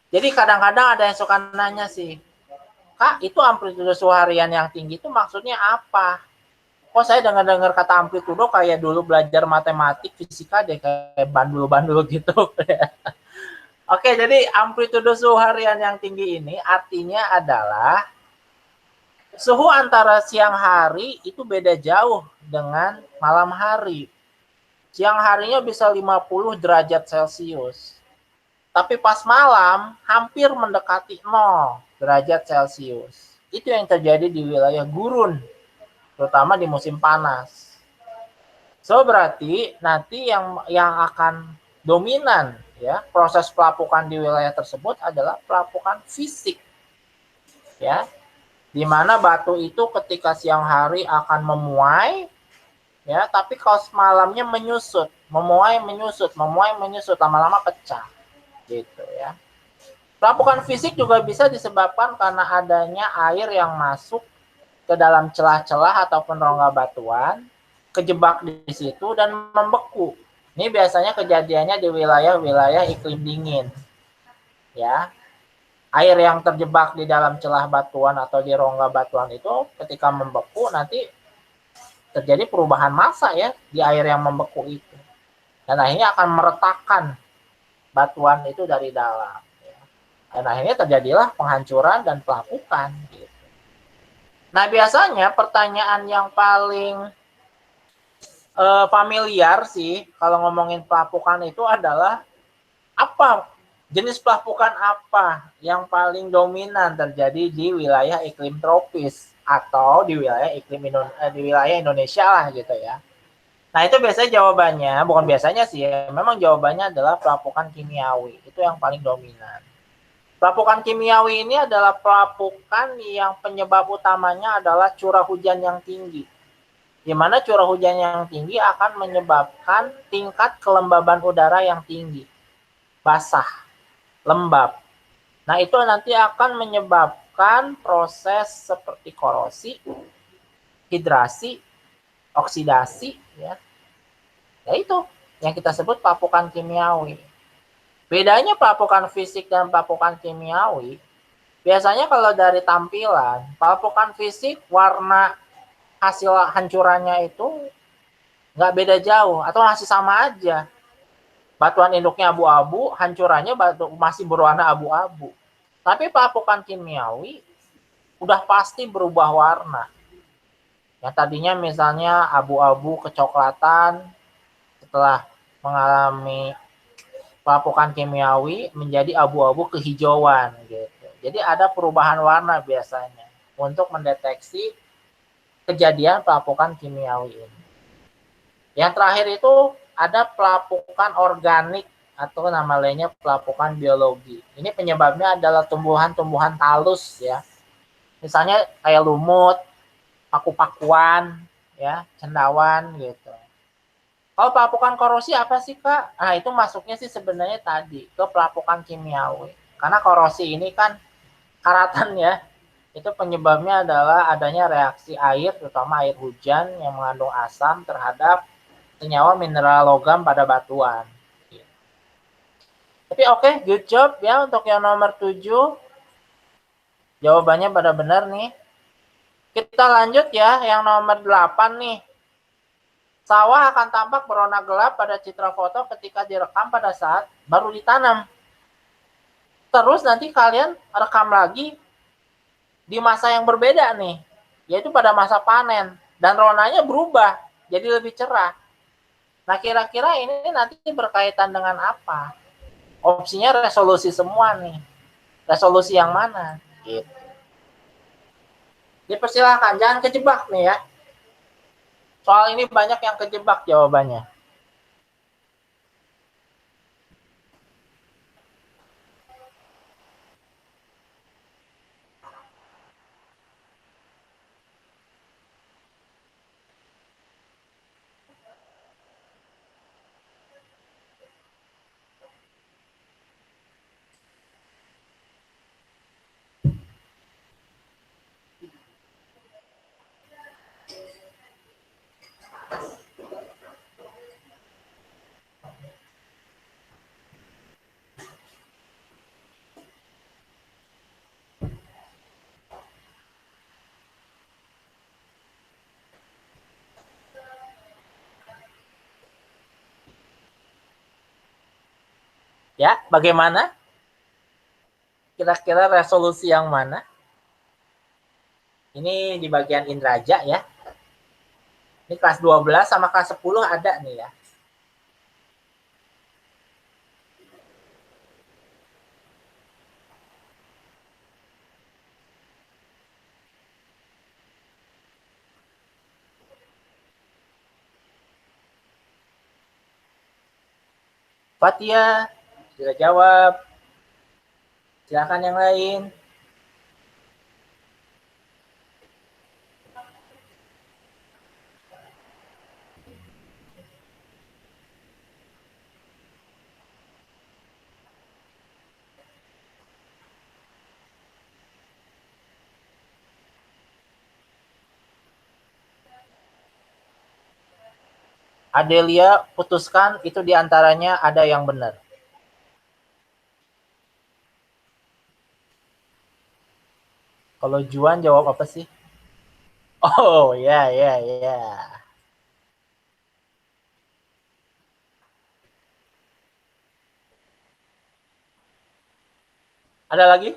Speaker 1: Jadi kadang-kadang ada yang suka nanya sih, Kak, itu amplitudo suhu harian yang tinggi itu maksudnya apa? Kok saya dengar-dengar kata amplitudo kayak dulu belajar matematik, fisika deh, kayak bandul-bandul gitu. Oke, jadi amplitudo suhu harian yang tinggi ini artinya adalah suhu antara siang hari itu beda jauh dengan malam hari. Siang harinya bisa 50 derajat Celcius. Tapi pas malam hampir mendekati 0 derajat Celcius. Itu yang terjadi di wilayah gurun, terutama di musim panas. So berarti nanti yang akan dominan ya proses pelapukan di wilayah tersebut adalah pelapukan fisik. Ya. Di mana batu itu ketika siang hari akan memuai ya, tapi kalau malamnya menyusut, memuai menyusut, lama-lama pecah. Gitu ya. Pelapukan fisik juga bisa disebabkan karena adanya air yang masuk ke dalam celah-celah ataupun rongga batuan, kejebak di situ dan membeku. Ini biasanya kejadiannya di wilayah-wilayah iklim dingin. Ya. Air yang terjebak di dalam celah batuan atau di rongga batuan itu ketika membeku nanti terjadi perubahan massa ya di air yang membeku itu. Dan akhirnya akan meretakkan batuan itu dari dalam. Dan akhirnya terjadilah penghancuran dan pelapukan. Gitu. Nah biasanya pertanyaan yang paling familiar sih kalau ngomongin pelapukan itu adalah apa jenis pelapukan apa yang paling dominan terjadi di wilayah iklim tropis atau di wilayah di wilayah Indonesia lah gitu ya. Nah itu biasanya jawabannya, bukan biasanya sih ya, memang jawabannya adalah pelapukan kimiawi. Itu yang paling dominan. Pelapukan kimiawi ini adalah pelapukan yang penyebab utamanya adalah curah hujan yang tinggi. Di mana curah hujan yang tinggi akan menyebabkan tingkat kelembaban udara yang tinggi. Basah, lembab. Nah itu nanti akan menyebabkan proses seperti korosi, hidrasi, oksidasi, ya itu yang kita sebut pelapukan kimiawi. Bedanya pelapukan fisik dan pelapukan kimiawi, biasanya kalau dari tampilan, pelapukan fisik warna hasil hancurannya itu nggak beda jauh atau masih sama aja. Batuan induknya abu-abu, hancurannya masih berwarna abu-abu. Tapi pelapukan kimiawi udah pasti berubah warna. Yang tadinya misalnya abu-abu kecoklatan, setelah mengalami pelapukan kimiawi menjadi abu-abu kehijauan gitu. Jadi ada perubahan warna biasanya untuk mendeteksi kejadian pelapukan kimiawi ini. Yang terakhir itu ada pelapukan organik atau nama lainnya pelapukan biologi. Ini penyebabnya adalah tumbuhan-tumbuhan talus ya. Misalnya kayak lumut, paku-pakuan, ya, cendawan gitu. Kalau pelapukan korosi apa sih Kak? Nah itu masuknya sih sebenarnya tadi ke pelapukan kimiawi. Karena korosi ini kan karatan ya. Itu penyebabnya adalah adanya reaksi air, terutama air hujan yang mengandung asam terhadap senyawa mineral logam pada batuan. Tapi oke, good job ya untuk yang nomor 7. Jawabannya pada benar nih. Kita lanjut ya, yang nomor 8 nih. Sawah akan tampak berwarna gelap pada citra foto ketika direkam pada saat baru ditanam. Terus nanti kalian rekam lagi di masa yang berbeda nih, yaitu pada masa panen. Dan warnanya berubah, jadi lebih cerah. Nah kira-kira ini nanti berkaitan dengan apa? Opsinya resolusi semua nih. Resolusi yang mana? Gitu. Dipersilahkan, jangan kejebak nih ya. Soal ini banyak yang kejebak jawabannya. Ya, bagaimana? Kira-kira resolusi yang mana? Ini di bagian indraja ya. Ini kelas 12 sama kelas 10 ada nih ya. Fatia sudah jawab. Silakan yang lain. Adelia putuskan itu diantaranya ada yang benar. Kalau Juan jawab apa sih? Oh ya ya ya. Ada lagi?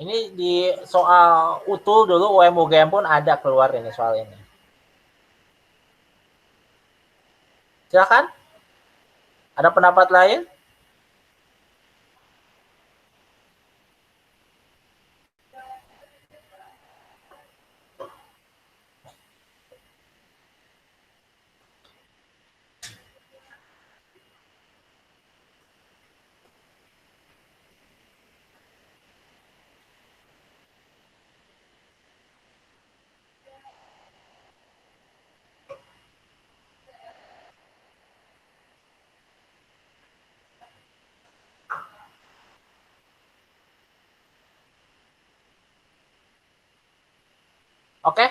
Speaker 1: Ini di soal utul dulu UM-UGM pun ada keluar ini soal ini. Silakan. Ada pendapat lain? Oke.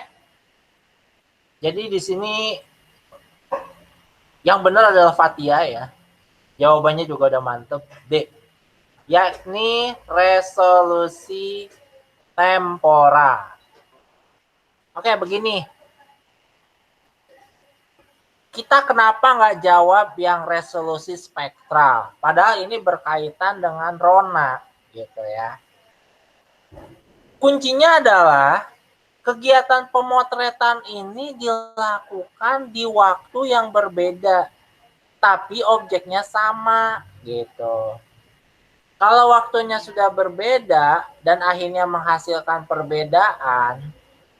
Speaker 1: Jadi di sini yang benar adalah Fatia ya. Jawabannya juga udah mantep. D. Yakni resolusi tempora. Oke, begini. Kita kenapa nggak jawab yang resolusi spektral? Padahal ini berkaitan dengan Rona, gitu ya. Kuncinya adalah kegiatan pemotretan ini dilakukan di waktu yang berbeda, tapi objeknya sama, gitu. Kalau waktunya sudah berbeda dan akhirnya menghasilkan perbedaan,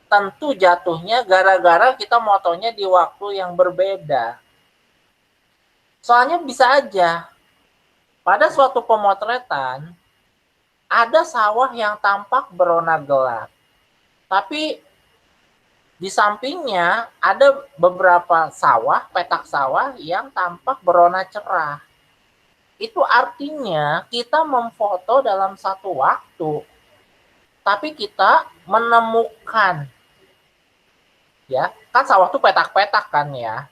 Speaker 1: tentu jatuhnya gara-gara kita motonya di waktu yang berbeda. Soalnya bisa aja, pada suatu pemotretan, ada sawah yang tampak berwarna gelap. Tapi di sampingnya ada beberapa sawah, petak sawah yang tampak berwarna cerah. Itu artinya kita memfoto dalam satu waktu, tapi kita menemukan, ya kan sawah itu petak-petak kan ya.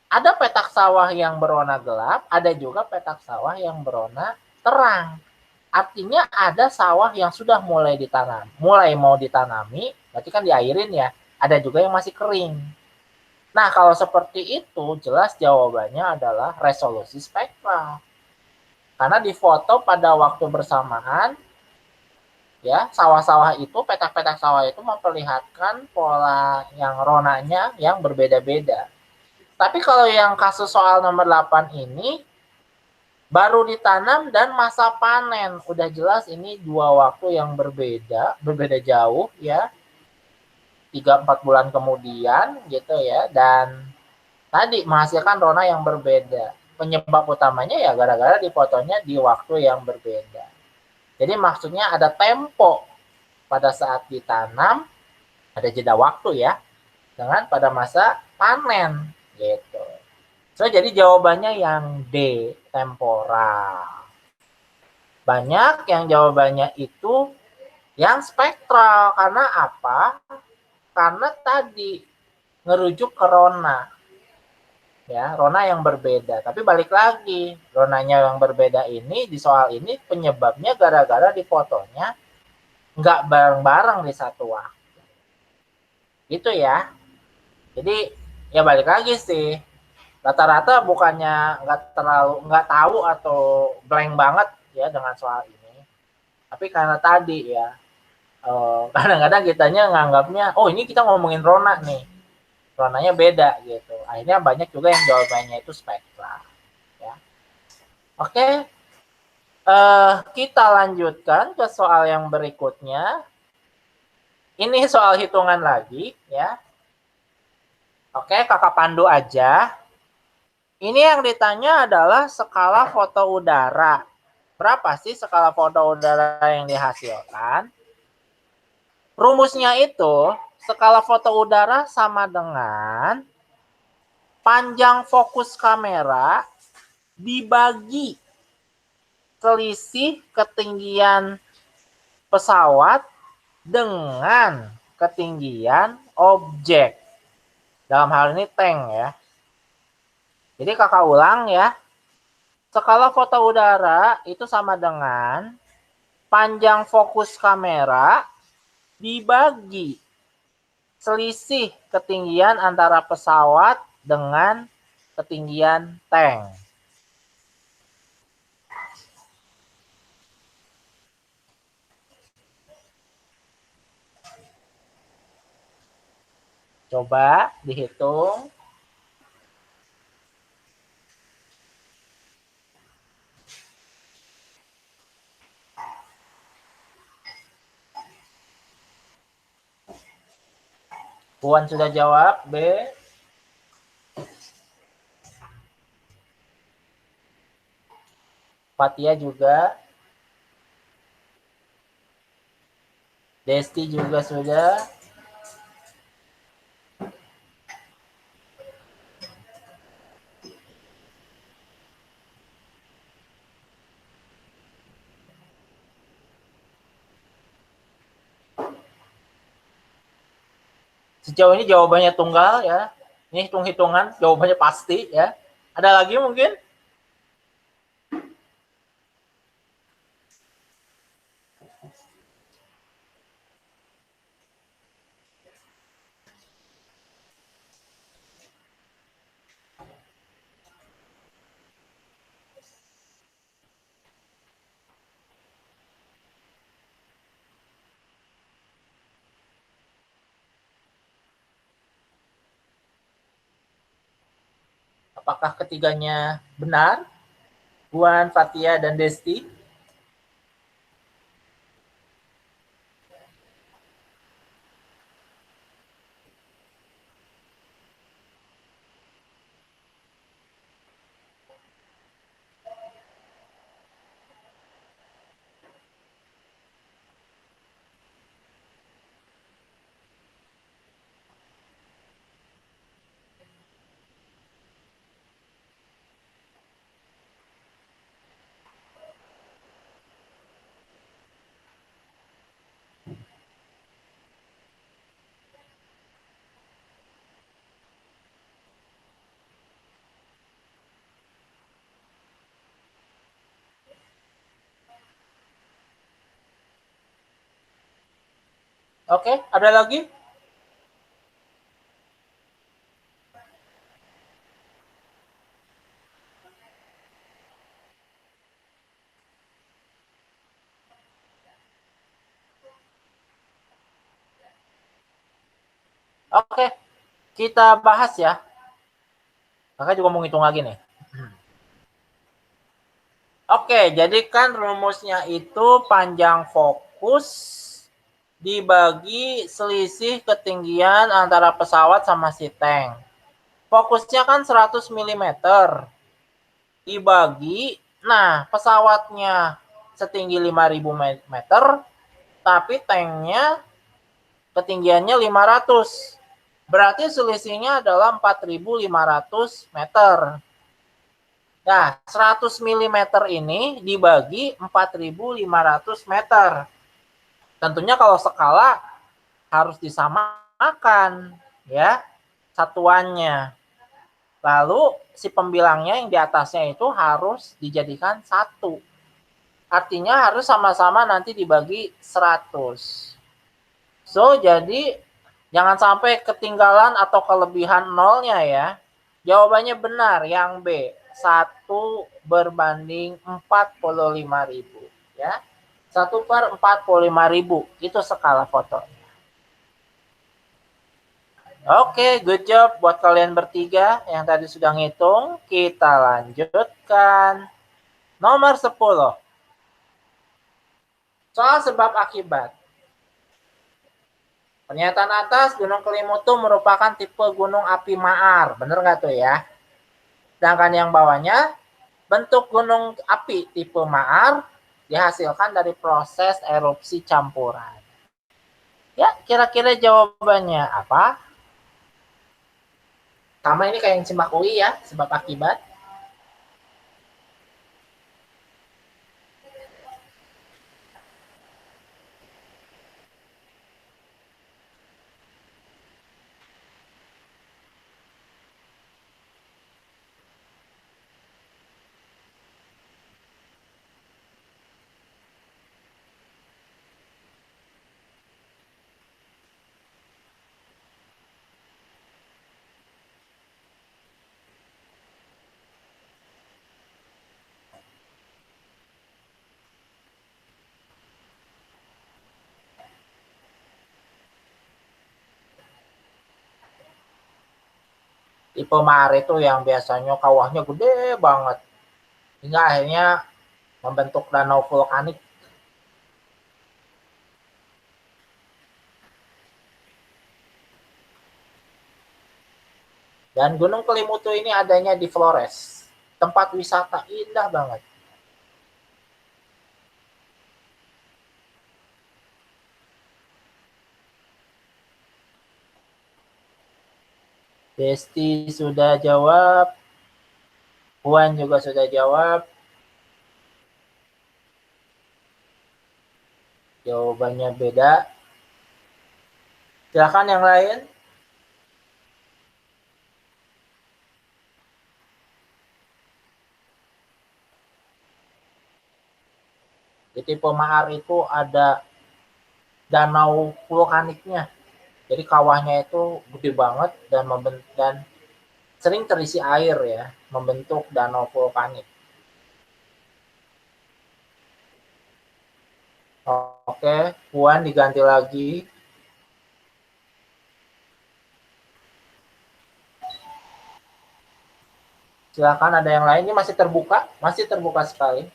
Speaker 1: Ada petak sawah yang berwarna gelap, ada juga petak sawah yang berwarna terang. Artinya ada sawah yang sudah mulai ditanam, mulai mau ditanami, berarti kan diairin ya. Ada juga yang masih kering. Nah, kalau seperti itu, jelas jawabannya adalah resolusi spektral. Karena difoto pada waktu bersamaan, ya sawah-sawah itu, petak-petak sawah itu memperlihatkan pola yang ronanya yang berbeda-beda. Tapi kalau yang kasus soal nomor 8 ini, baru ditanam dan masa panen. Udah jelas ini dua waktu yang berbeda, berbeda jauh ya. 3-4 bulan kemudian gitu ya. Dan tadi menghasilkan rona yang berbeda. Penyebab utamanya ya gara-gara difotonya di waktu yang berbeda. Jadi maksudnya ada tempo pada saat ditanam, ada jeda waktu ya, dengan pada masa panen gitu. So jadi jawabannya yang D, temporal. Banyak yang jawabannya itu yang spektral. Karena apa? Karena tadi ngerujuk ke rona. Ya, rona yang berbeda. Tapi balik lagi, ronanya yang berbeda ini di soal ini penyebabnya gara-gara di fotonya nggak bareng-bareng di satu waktu. Itu ya. Jadi ya balik lagi sih. Rata-rata bukannya nggak tahu atau blank banget ya dengan soal ini. Tapi karena tadi ya Kadang-kadang kitanya nganggapnya, oh ini kita ngomongin Rona nih. Ronanya beda gitu. Akhirnya banyak juga yang jawabannya itu spektra. Ya. Oke, kita lanjutkan ke soal yang berikutnya. Ini soal hitungan lagi ya. Oke, kakak pandu aja. Ini yang ditanya adalah skala foto udara. Berapa sih skala foto udara yang dihasilkan? Rumusnya itu, skala foto udara sama dengan panjang fokus kamera dibagi selisih ketinggian pesawat dengan ketinggian objek. Dalam hal ini tank ya. Jadi kakak ulang ya. Skala foto udara itu sama dengan panjang fokus kamera dibagi selisih ketinggian antara pesawat dengan ketinggian tank. Coba dihitung. Puan sudah jawab, B. Fatia juga. Desti juga sudah. Sejauh ini jawabannya tunggal ya. Ini hitung-hitungan, jawabannya pasti ya. Ada lagi mungkin? Apakah ketiganya benar? Puan, Fatia, dan Desti? Oke, ada lagi? Oke, kita bahas ya. Kakak juga mau ngitung lagi nih. Oke, jadi kan rumusnya itu panjang fokus dibagi selisih ketinggian antara pesawat sama si tank. Fokusnya kan 100 mm. Dibagi, nah pesawatnya setinggi 5.000 meter, tapi tanknya ketinggiannya 500. Berarti selisihnya adalah 4.500 meter. Nah, 100 mm ini dibagi 4.500 meter. Tentunya kalau skala harus disamakan ya satuannya. Lalu si pembilangnya yang di atasnya itu harus dijadikan 1. Artinya harus sama-sama nanti dibagi 100. So, jadi jangan sampai ketinggalan atau kelebihan nolnya ya. Jawabannya benar yang B. 1 berbanding 45.000 ya. 1 1/45.000. Itu skala fotonya. Oke, good job buat kalian bertiga yang tadi sudah ngitung. Kita lanjutkan. Nomor 10. Soal sebab akibat. Pernyataan atas, Gunung Kelimutu merupakan tipe gunung api maar. Bener nggak tuh ya? Sedangkan yang bawahnya, bentuk gunung api tipe maar dihasilkan dari proses erupsi campuran. Ya, kira-kira jawabannya apa? Sama ini kayak yang simak UI ya, sebab akibat. Tipe maar itu yang biasanya kawahnya gede banget. Hingga akhirnya membentuk danau vulkanik. Dan Gunung Kelimutu ini adanya di Flores. Tempat wisata indah banget. Desti sudah jawab. Puan juga sudah jawab. Jawabannya beda. Silakan yang lain. Di tipe maar itu ada danau vulkaniknya. Jadi kawahnya itu gede banget dan sering terisi air ya, membentuk danau vulkanik. Oke, Puan diganti lagi. Silakan ada yang lain, ini masih terbuka sekali.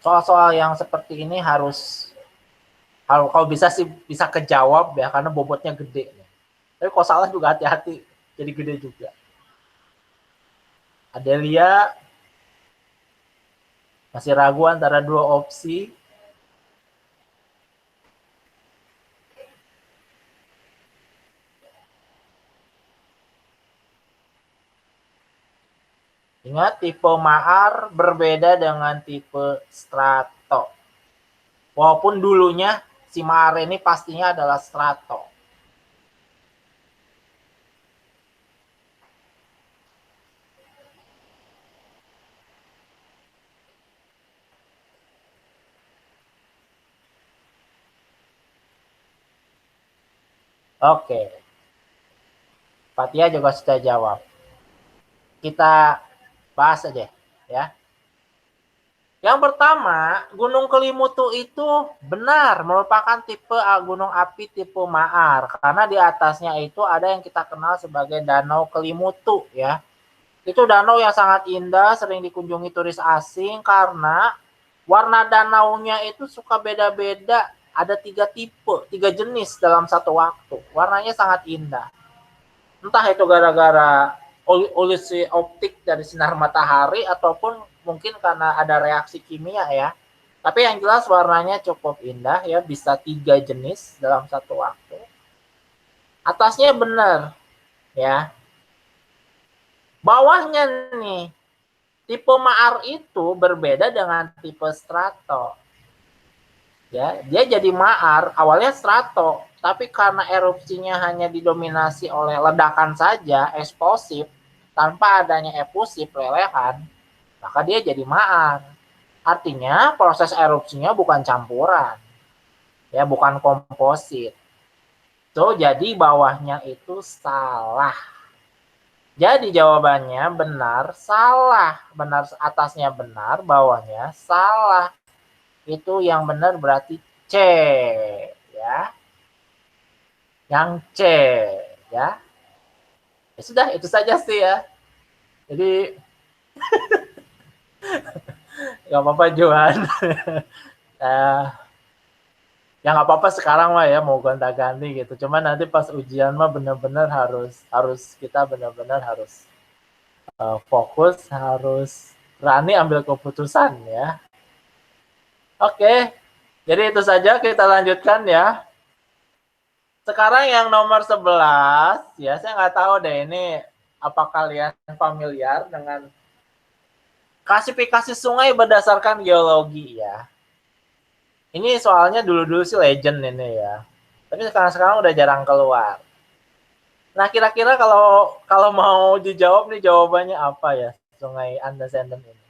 Speaker 1: Soal-soal yang seperti ini kalau bisa sih bisa kejawab ya, karena bobotnya gede. Tapi kalau salah juga hati-hati, jadi gede juga. Adelia masih ragu antara dua opsi. Ingat, tipe maar berbeda dengan tipe strato. Walaupun dulunya si maar ini pastinya adalah strato. Oke. Fatia juga sudah jawab. Kita bahas aja ya. Yang pertama, Gunung Kelimutu itu benar merupakan tipe gunung api tipe maar karena di atasnya itu ada yang kita kenal sebagai Danau Kelimutu ya. Itu danau yang sangat indah, sering dikunjungi turis asing karena warna danaunya itu suka beda-beda. Ada 3 tipe, 3 jenis dalam satu waktu. Warnanya sangat indah. Entah itu gara-gara ilusi optik dari sinar matahari ataupun mungkin karena ada reaksi kimia ya. Tapi yang jelas warnanya cukup indah ya, bisa 3 jenis dalam satu waktu. Atasnya benar ya. Bawahnya nih, tipe maar itu berbeda dengan tipe strato. Ya, dia jadi maar, awalnya strato, tapi karena erupsinya hanya didominasi oleh ledakan saja, eksplosif, tanpa adanya efusif, lelehan, maka dia jadi maar. Artinya proses erupsinya bukan campuran, ya bukan komposit. So, jadi bawahnya itu salah. Jadi jawabannya benar, salah. Benar atasnya benar, bawahnya salah. Itu yang benar berarti C, ya. Yang C, ya. Ya sudah, itu saja sih ya. Jadi nggak apa-apa Johan. Ya nggak apa-apa sekarang mah ya mau gonta-ganti gitu. Cuman nanti pas ujian mah benar-benar harus kita benar-benar harus fokus, harus berani ambil keputusan ya. Oke, jadi itu saja kita lanjutkan ya. Sekarang yang nomor 11 ya, saya nggak tahu deh ini apa kalian familiar dengan klasifikasi sungai berdasarkan geologi ya. Ini soalnya dulu-dulu sih legend ini ya. Tapi sekarang udah jarang keluar. Nah, kira-kira kalau mau dijawab nih jawabannya apa ya Sungai Antecedent ini?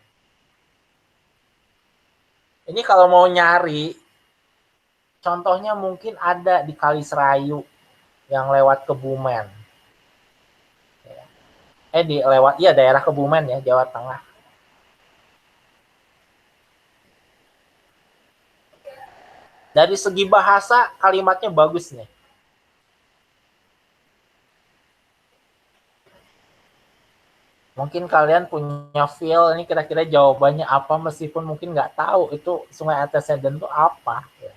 Speaker 1: Ini kalau mau nyari, contohnya mungkin ada di Kali Serayu yang lewat Kebumen. Iya daerah Kebumen ya, Jawa Tengah. Dari segi bahasa kalimatnya bagus nih. Mungkin kalian punya feel ini kira-kira jawabannya apa meskipun mungkin nggak tahu itu Sungai Antecedent itu apa. Ya.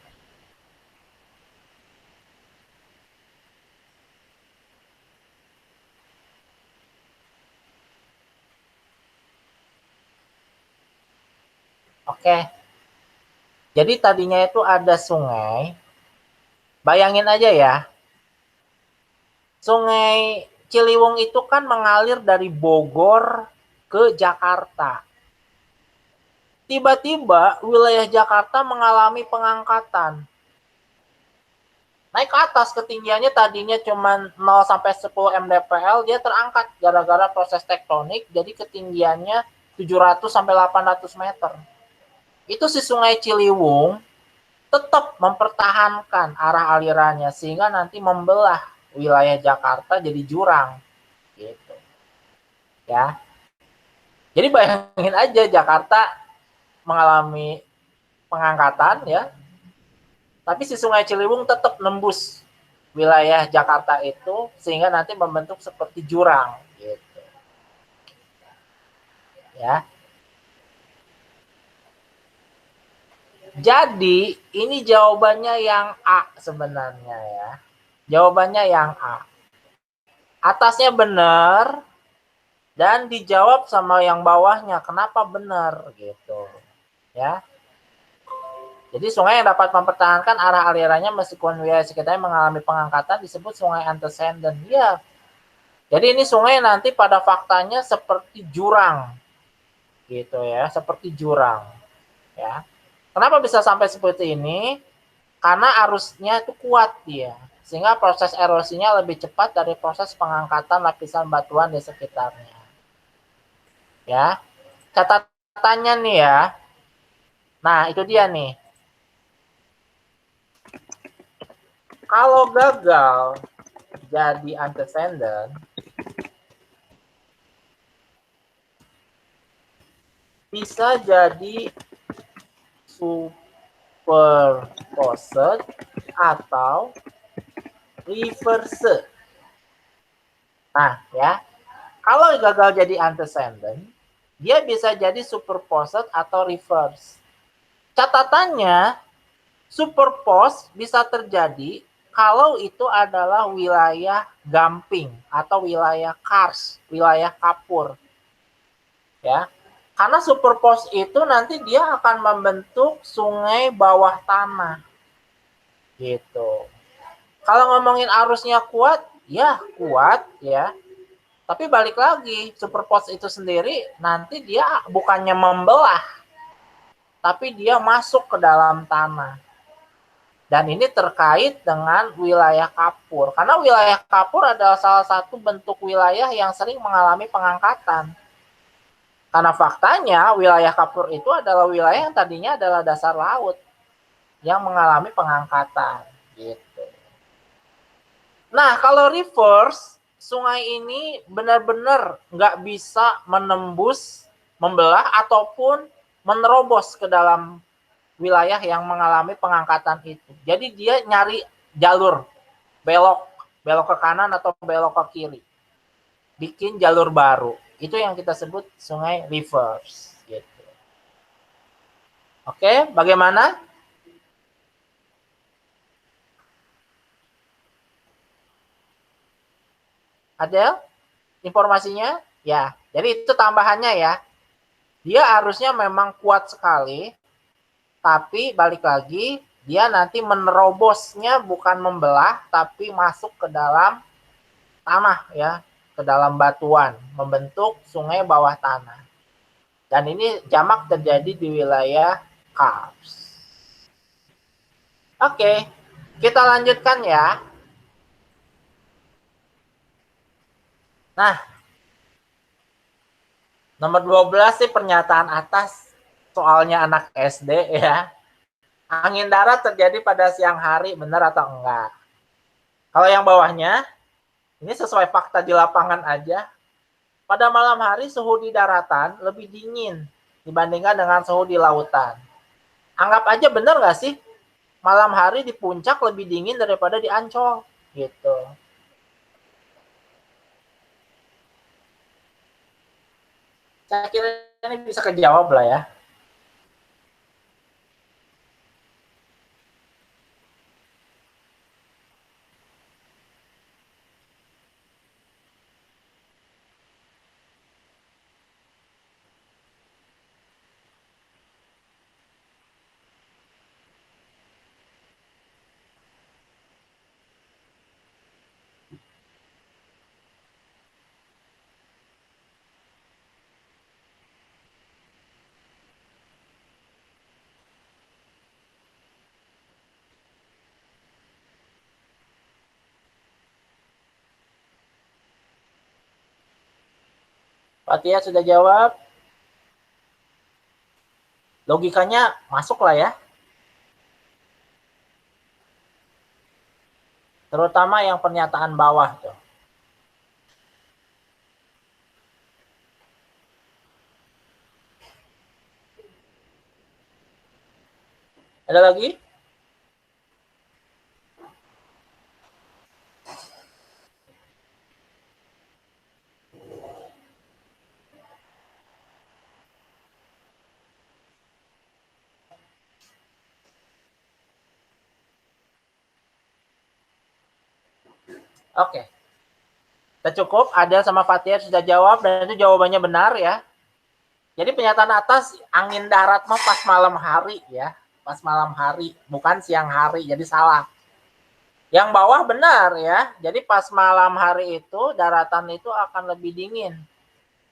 Speaker 1: Oke. Jadi tadinya itu ada sungai. Bayangin aja ya. Sungai Ciliwung itu kan mengalir dari Bogor ke Jakarta. Tiba-tiba wilayah Jakarta mengalami pengangkatan. Naik ke atas ketinggiannya tadinya cuma 0 sampai 10 mdpl, dia terangkat gara-gara proses tektonik, jadi ketinggiannya 700 sampai 800 meter. Itu si Sungai Ciliwung tetap mempertahankan arah alirannya sehingga nanti membelah wilayah Jakarta jadi jurang gitu. Ya. Jadi bayangin aja Jakarta mengalami pengangkatan ya. Tapi si Sungai Ciliwung tetap nembus wilayah Jakarta itu sehingga nanti membentuk seperti jurang gitu. Ya. Jadi ini jawabannya yang A sebenarnya ya. Jawabannya yang A. Atasnya benar dan dijawab sama yang bawahnya kenapa benar gitu. Ya. Jadi sungai yang dapat mempertahankan arah alirannya meskipun wilayah sekitarnya mengalami pengangkatan disebut sungai antecedent. Ya. Jadi ini sungai nanti pada faktanya seperti jurang. Gitu ya, seperti jurang. Ya. Kenapa bisa sampai seperti ini? Karena arusnya itu kuat dia. Sehingga proses erosinya lebih cepat dari proses pengangkatan lapisan batuan di sekitarnya. Ya. Catatannya nih ya. Nah, itu dia nih. Kalau gagal jadi antecedent, bisa jadi superposed atau reverse. Nah, ya. Kalau gagal jadi antecedent, dia bisa jadi superposed atau reverse. Catatannya, superpose bisa terjadi kalau itu adalah wilayah gamping atau wilayah kars, wilayah kapur. Ya. Karena superpose itu nanti dia akan membentuk sungai bawah tanah. Gitu. Kalau ngomongin arusnya kuat, ya kuat ya. Tapi balik lagi, superpose itu sendiri nanti dia bukannya membelah, tapi dia masuk ke dalam tanah. Dan ini terkait dengan wilayah kapur. Karena wilayah kapur adalah salah satu bentuk wilayah yang sering mengalami pengangkatan. Karena faktanya wilayah kapur itu adalah wilayah yang tadinya adalah dasar laut yang mengalami pengangkatan. Gitu. Nah, kalau reverse, sungai ini benar-benar nggak bisa menembus, membelah, ataupun menerobos ke dalam wilayah yang mengalami pengangkatan itu. Jadi dia nyari jalur belok ke kanan atau belok ke kiri, bikin jalur baru. Itu yang kita sebut sungai reverse. Gitu. Oke, bagaimana? Adel, informasinya? Ya, jadi itu tambahannya ya. Dia harusnya memang kuat sekali, tapi balik lagi, dia nanti menerobosnya bukan membelah, tapi masuk ke dalam tanah ya, ke dalam batuan, membentuk sungai bawah tanah. Dan ini jamak terjadi di wilayah Kars. Oke, kita lanjutkan ya. Nah, nomor 12 sih pernyataan atas, soalnya anak SD ya. Angin darat terjadi pada siang hari, benar atau enggak? Kalau yang bawahnya, ini sesuai fakta di lapangan aja. Pada malam hari suhu di daratan lebih dingin dibandingkan dengan suhu di lautan. Anggap aja benar nggak sih? Malam hari di puncak lebih dingin daripada di Ancol. Gitu. Saya kira ini bisa kejawab lah ya. Pak Tia sudah jawab. Logikanya masuk lah ya. Terutama yang pernyataan bawah tuh. Ada lagi? Oke. Kita cukup. Ada sama Fatia sudah jawab dan itu jawabannya benar ya. Jadi pernyataan atas angin darat mah pas malam hari ya. Pas malam hari, bukan siang hari. Jadi salah. Yang bawah benar ya. Jadi pas malam hari itu daratan itu akan lebih dingin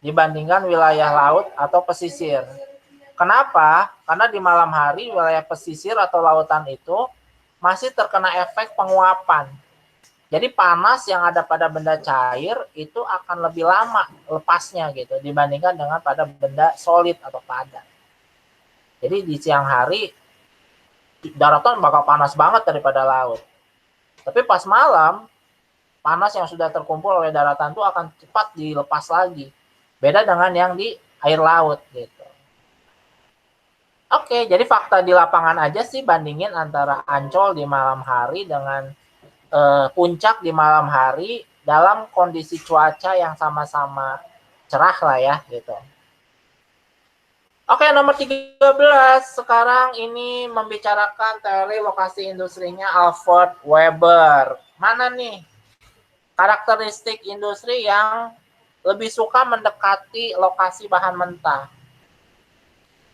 Speaker 1: dibandingkan wilayah laut atau pesisir. Kenapa? Karena di malam hari wilayah pesisir atau lautan itu masih terkena efek penguapan. Jadi panas yang ada pada benda cair itu akan lebih lama lepasnya gitu dibandingkan dengan pada benda solid atau padat. Jadi di siang hari daratan bakal panas banget daripada laut. Tapi pas malam panas yang sudah terkumpul oleh daratan itu akan cepat dilepas lagi. Beda dengan yang di air laut gitu. Oke, jadi fakta di lapangan aja sih bandingin antara Ancol di malam hari dengan puncak di malam hari dalam kondisi cuaca yang sama-sama cerah lah ya gitu. Oke, nomor 13 sekarang ini membicarakan teori lokasi industrinya Alfred Weber. Mana nih karakteristik industri yang lebih suka mendekati lokasi bahan mentah?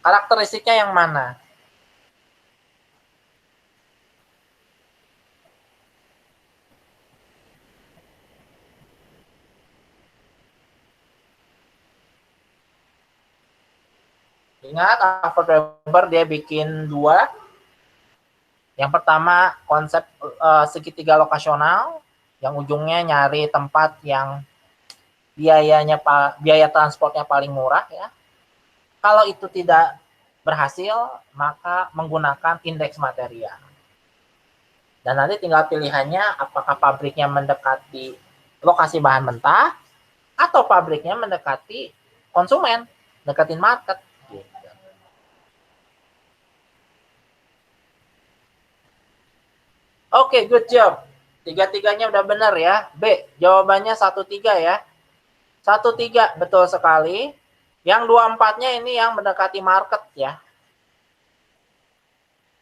Speaker 1: Karakteristiknya yang mana? Ingat, Alfred Weber dia bikin dua. Yang pertama konsep segitiga lokasional, yang ujungnya nyari tempat yang biaya transportnya paling murah ya. Kalau itu tidak berhasil, maka menggunakan indeks material. Dan nanti tinggal pilihannya apakah pabriknya mendekati lokasi bahan mentah, atau pabriknya mendekati konsumen, deketin market. Gitu. Oke, good job. Tiga-tiganya udah benar ya. B, jawabannya 1-3 ya. 1-3, betul sekali. Yang 2-4-nya ini yang mendekati market ya.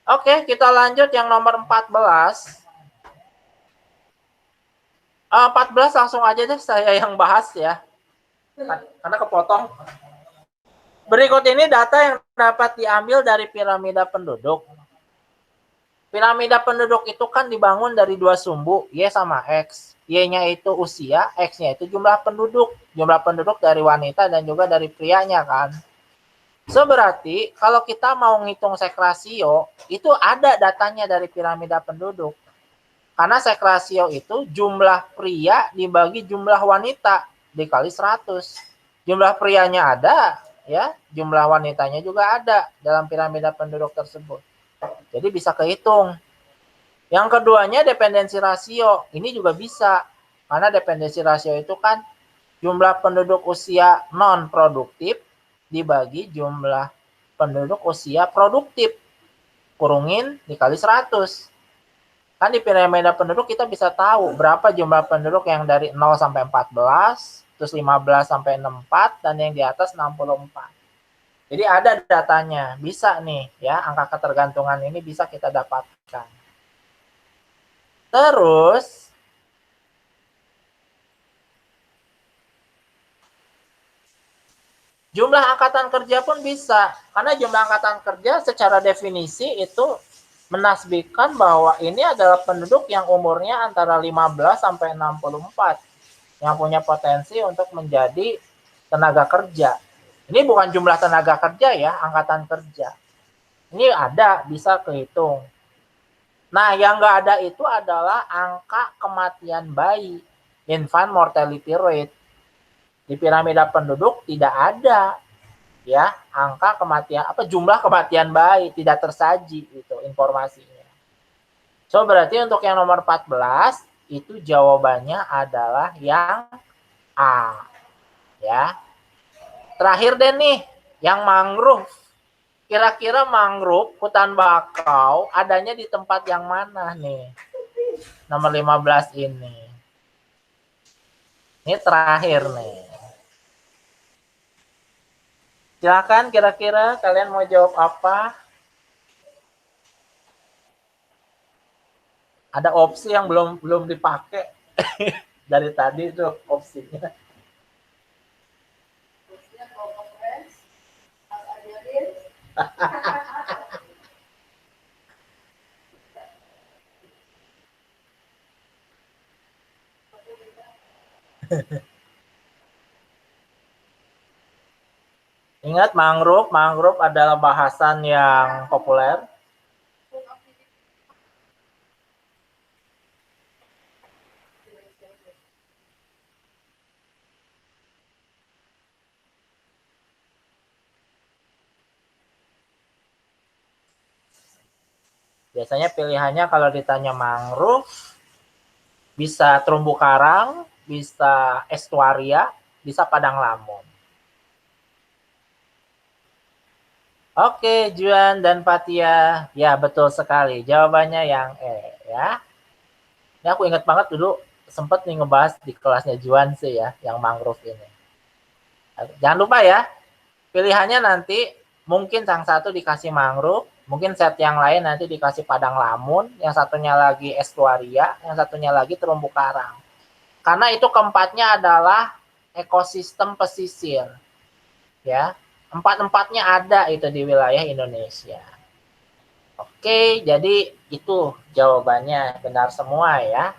Speaker 1: Oke, kita lanjut yang nomor 14. 14 langsung aja deh saya yang bahas ya. Karena kepotong. Berikut ini data yang dapat diambil dari piramida penduduk. Piramida penduduk itu kan dibangun dari dua sumbu, Y sama X. Y-nya itu usia, X-nya itu jumlah penduduk. Jumlah penduduk dari wanita dan juga dari prianya kan. So, berarti kalau kita mau ngitung seks rasio, itu ada datanya dari piramida penduduk. Karena seks rasio itu jumlah pria dibagi jumlah wanita dikali 100. Jumlah prianya ada, ya, jumlah wanitanya juga ada dalam piramida penduduk tersebut. Jadi bisa kehitung. Yang keduanya dependensi rasio. Ini juga bisa. Karena dependensi rasio itu kan jumlah penduduk usia non-produktif dibagi jumlah penduduk usia produktif. Kurungin dikali 100. Kan di piramida penduduk kita bisa tahu berapa jumlah penduduk yang dari 0 sampai 14, terus 15 sampai 64, dan yang di atas 64. Jadi ada datanya, bisa nih ya, angka ketergantungan ini bisa kita dapatkan. Terus jumlah angkatan kerja pun bisa, karena jumlah angkatan kerja secara definisi itu menasbihkan bahwa ini adalah penduduk yang umurnya antara 15 sampai 64 yang punya potensi untuk menjadi tenaga kerja. Ini bukan jumlah tenaga kerja ya, angkatan kerja. Ini ada, bisa kehitung. Nah, yang nggak ada itu adalah angka kematian bayi, infant mortality rate. Di piramida penduduk tidak ada ya angka kematian, jumlah kematian bayi, tidak tersaji itu informasinya. So, berarti untuk yang nomor 14 itu jawabannya adalah yang A. Ya. Terakhir deh nih, yang mangrove. Kira-kira mangrove, hutan bakau, adanya di tempat yang mana nih? Nomor 15 ini. Ini terakhir nih. Silakan kira-kira kalian mau jawab apa? Ada opsi yang belum dipakai dari tadi tuh opsinya. Ingat mangrove adalah bahasan yang populer. Biasanya pilihannya kalau ditanya mangrove, bisa terumbu karang, bisa estuaria, bisa padang lamun. Oke, Juan dan Fatia. Ya, betul sekali. Jawabannya yang E ya. Ini aku ingat banget dulu sempat nih ngebahas di kelasnya Juan sih ya, yang mangrove ini. Jangan lupa ya, pilihannya nanti mungkin yang satu dikasih mangrove, mungkin set yang lain nanti dikasih padang lamun, yang satunya lagi estuaria, yang satunya lagi terumbu karang. Karena itu keempatnya adalah ekosistem pesisir. Ya, empat-empatnya ada itu di wilayah Indonesia. Oke, jadi itu jawabannya benar semua ya.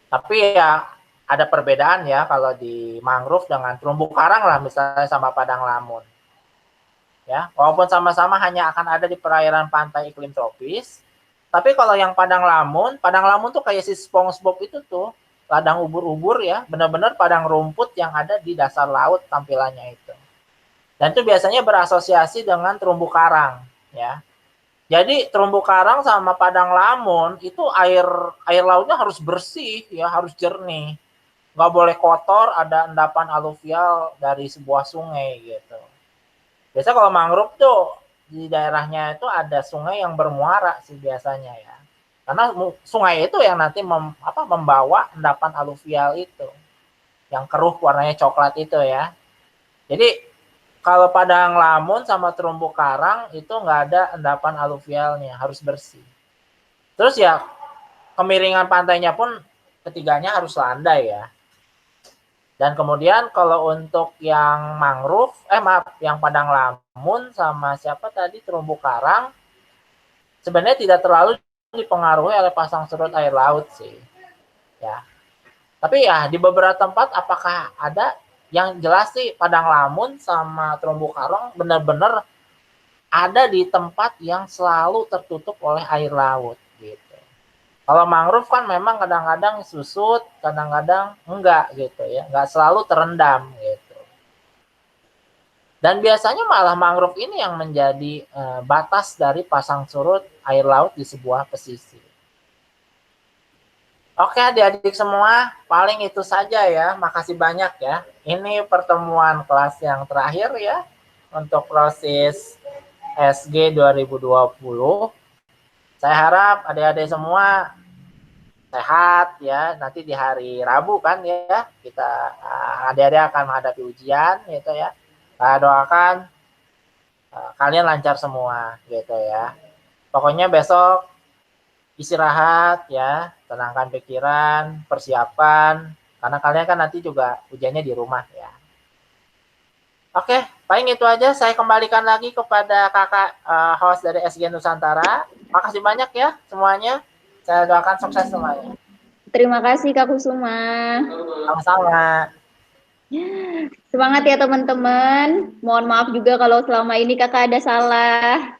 Speaker 1: Tapi ya ada perbedaan ya kalau di mangrove dengan terumbu karang lah misalnya sama padang lamun. Ya, walaupun sama-sama hanya akan ada di perairan pantai iklim tropis, tapi kalau yang padang lamun tuh kayak si SpongeBob itu tuh, ladang ubur-ubur ya, benar-benar padang rumput yang ada di dasar laut tampilannya itu. Dan itu biasanya berasosiasi dengan terumbu karang, ya. Jadi terumbu karang sama padang lamun itu air lautnya harus bersih ya, harus jernih. Nggak boleh kotor, ada endapan aluvial dari sebuah sungai gitu. Biasa kalau mangrove tuh di daerahnya itu ada sungai yang bermuara sih biasanya ya. Karena sungai itu yang nanti membawa endapan aluvial itu. Yang keruh warnanya coklat itu ya. Jadi kalau padang lamun sama terumbu karang itu nggak ada endapan aluvialnya, harus bersih. Terus ya kemiringan pantainya pun ketiganya harus landai ya. Dan kemudian kalau untuk yang mangrove, yang padang lamun sama siapa tadi terumbu karang, sebenarnya tidak terlalu dipengaruhi oleh pasang surut air laut sih. Ya. Tapi ya di beberapa tempat apakah ada yang jelas sih padang lamun sama terumbu karang benar-benar ada di tempat yang selalu tertutup oleh air laut gitu. Kalau mangrove kan memang kadang-kadang susut, kadang-kadang enggak gitu ya, enggak selalu terendam gitu. Dan biasanya malah mangrove ini yang menjadi batas dari pasang surut air laut di sebuah pesisir. Oke adik-adik semua, paling itu saja ya. Makasih banyak ya. Ini pertemuan kelas yang terakhir ya untuk proses SG 2020. Saya harap adik-adik semua sehat ya. Nanti di hari Rabu kan ya, kita adik-adik akan menghadapi ujian gitu ya. Saya doakan kalian lancar semua gitu ya. Pokoknya besok istirahat ya, tenangkan pikiran, persiapan, karena kalian kan nanti juga ujiannya di rumah ya. Oke, paling itu aja. Saya kembalikan lagi kepada kakak host dari SG Nusantara. Makasih banyak ya semuanya. Saya doakan sukses semuanya.
Speaker 2: Terima kasih Kak Kusuma.
Speaker 1: Sama-sama.
Speaker 2: Semangat ya teman-teman. Mohon maaf juga kalau selama ini kakak ada salah.